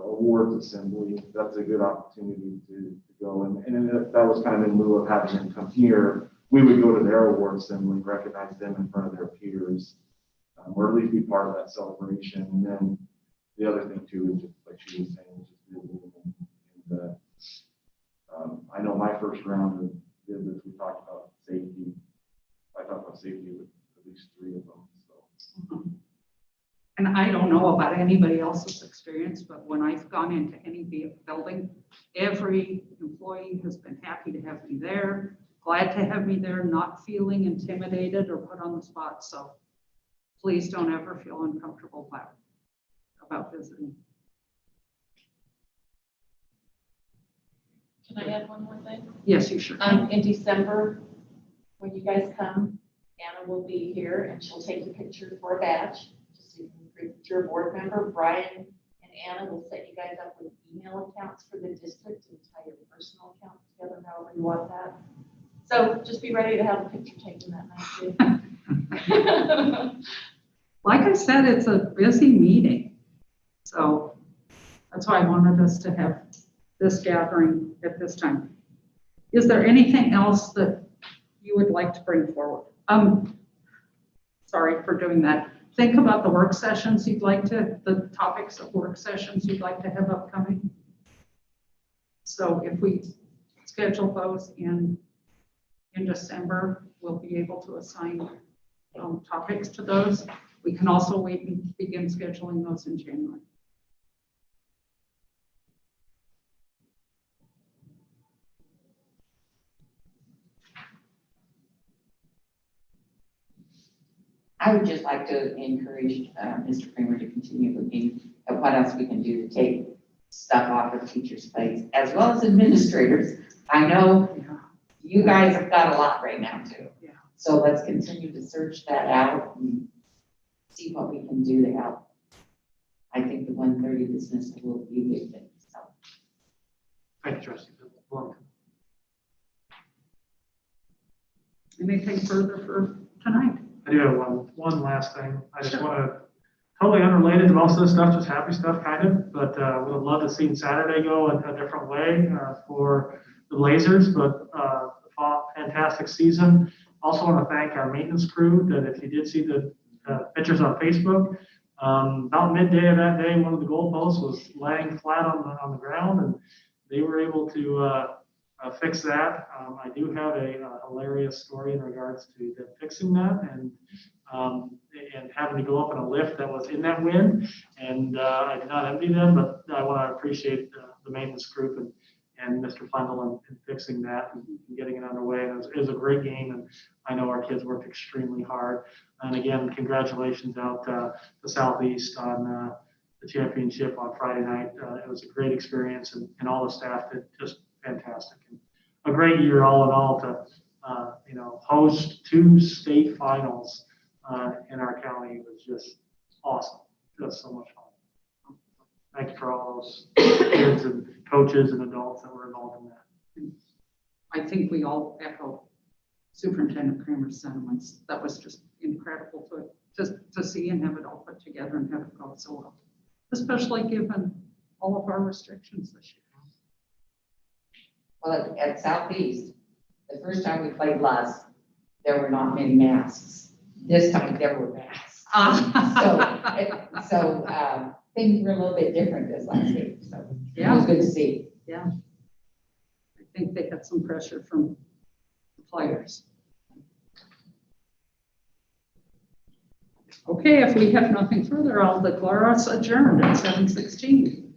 awards assembly, that's a good opportunity to go. And if that was kind of in lieu of having them come here, we would go to their awards assembly, recognize them in front of their peers, or at least be part of that celebration. And then the other thing too is just like she was saying, just visiting. And I know my first round of visits, we talked about safety. I talked about safety with at least 3 of them. So. And I don't know about anybody else's experience, but when I've gone into any building, every employee has been happy to have me there, glad to have me there, not feeling intimidated or put on the spot. So please don't ever feel uncomfortable about visiting. Can I add one more thing? Yes, you should. In December, when you guys come, Anna will be here and she'll take a picture for a badge. Just so you can greet your board member. Brian and Anna will set you guys up with email accounts for the district and tie your personal account together however you want that. So just be ready to have a picture taken that night too. Like I said, it's a busy meeting. So that's why I wanted us to have this gathering at this time. Is there anything else that you would like to bring forward? Sorry for doing that. Think about the work sessions the topics of work sessions you'd like to have upcoming. So if we schedule those in December, we'll be able to assign topics to those. We can also wait and begin scheduling those in January. I would just like to encourage Mr. Kramer to continue looking at what else we can do to take stuff off of teachers' plates, as well as administrators. I know you guys have got a lot right now too. Yeah. So let's continue to search that out and see what we can do to help. I think the 1:30 dismissal will be a big thing. So. Thank you, Trustee. Anything further for tonight? I do have one last thing. I just want to, totally unrelated to most of this stuff, just happy stuff kind of, but would have loved to see Saturday go a different way for the Blazers, but fantastic season. Also want to thank our maintenance crew that if you did see the pictures on Facebook, about midday of that day, one of the goalposts was laying flat on the ground, and they were able to fix that. I do have a hilarious story in regards to them fixing that and having to go up in a lift that was in that wind. And I did not envy them, but I want to appreciate the maintenance group and Mr. Flendel in fixing that and getting it underway. And it was a great game, and I know our kids worked extremely hard. And again, congratulations out to Southeast on the championship on Friday night. It was a great experience, and all the staff did just fantastic. And a great year all in all to host 2 state finals in our county was just awesome. Just so much fun. Thank you for all those kids and coaches and adults that were involved in that. I think we all echo Superintendent Kramer's sentiments. That was just incredible to see and have it all put together and have it go so well, especially given all of our restrictions this year. Well, at Southeast, the first time we played last, there were not many masks. This time there were masks. So things were a little bit different this last week. So yeah, it was good to see. Yeah. I think they had some pressure from the players. Okay, if we have nothing further, I'll declare us adjourned at 7:16.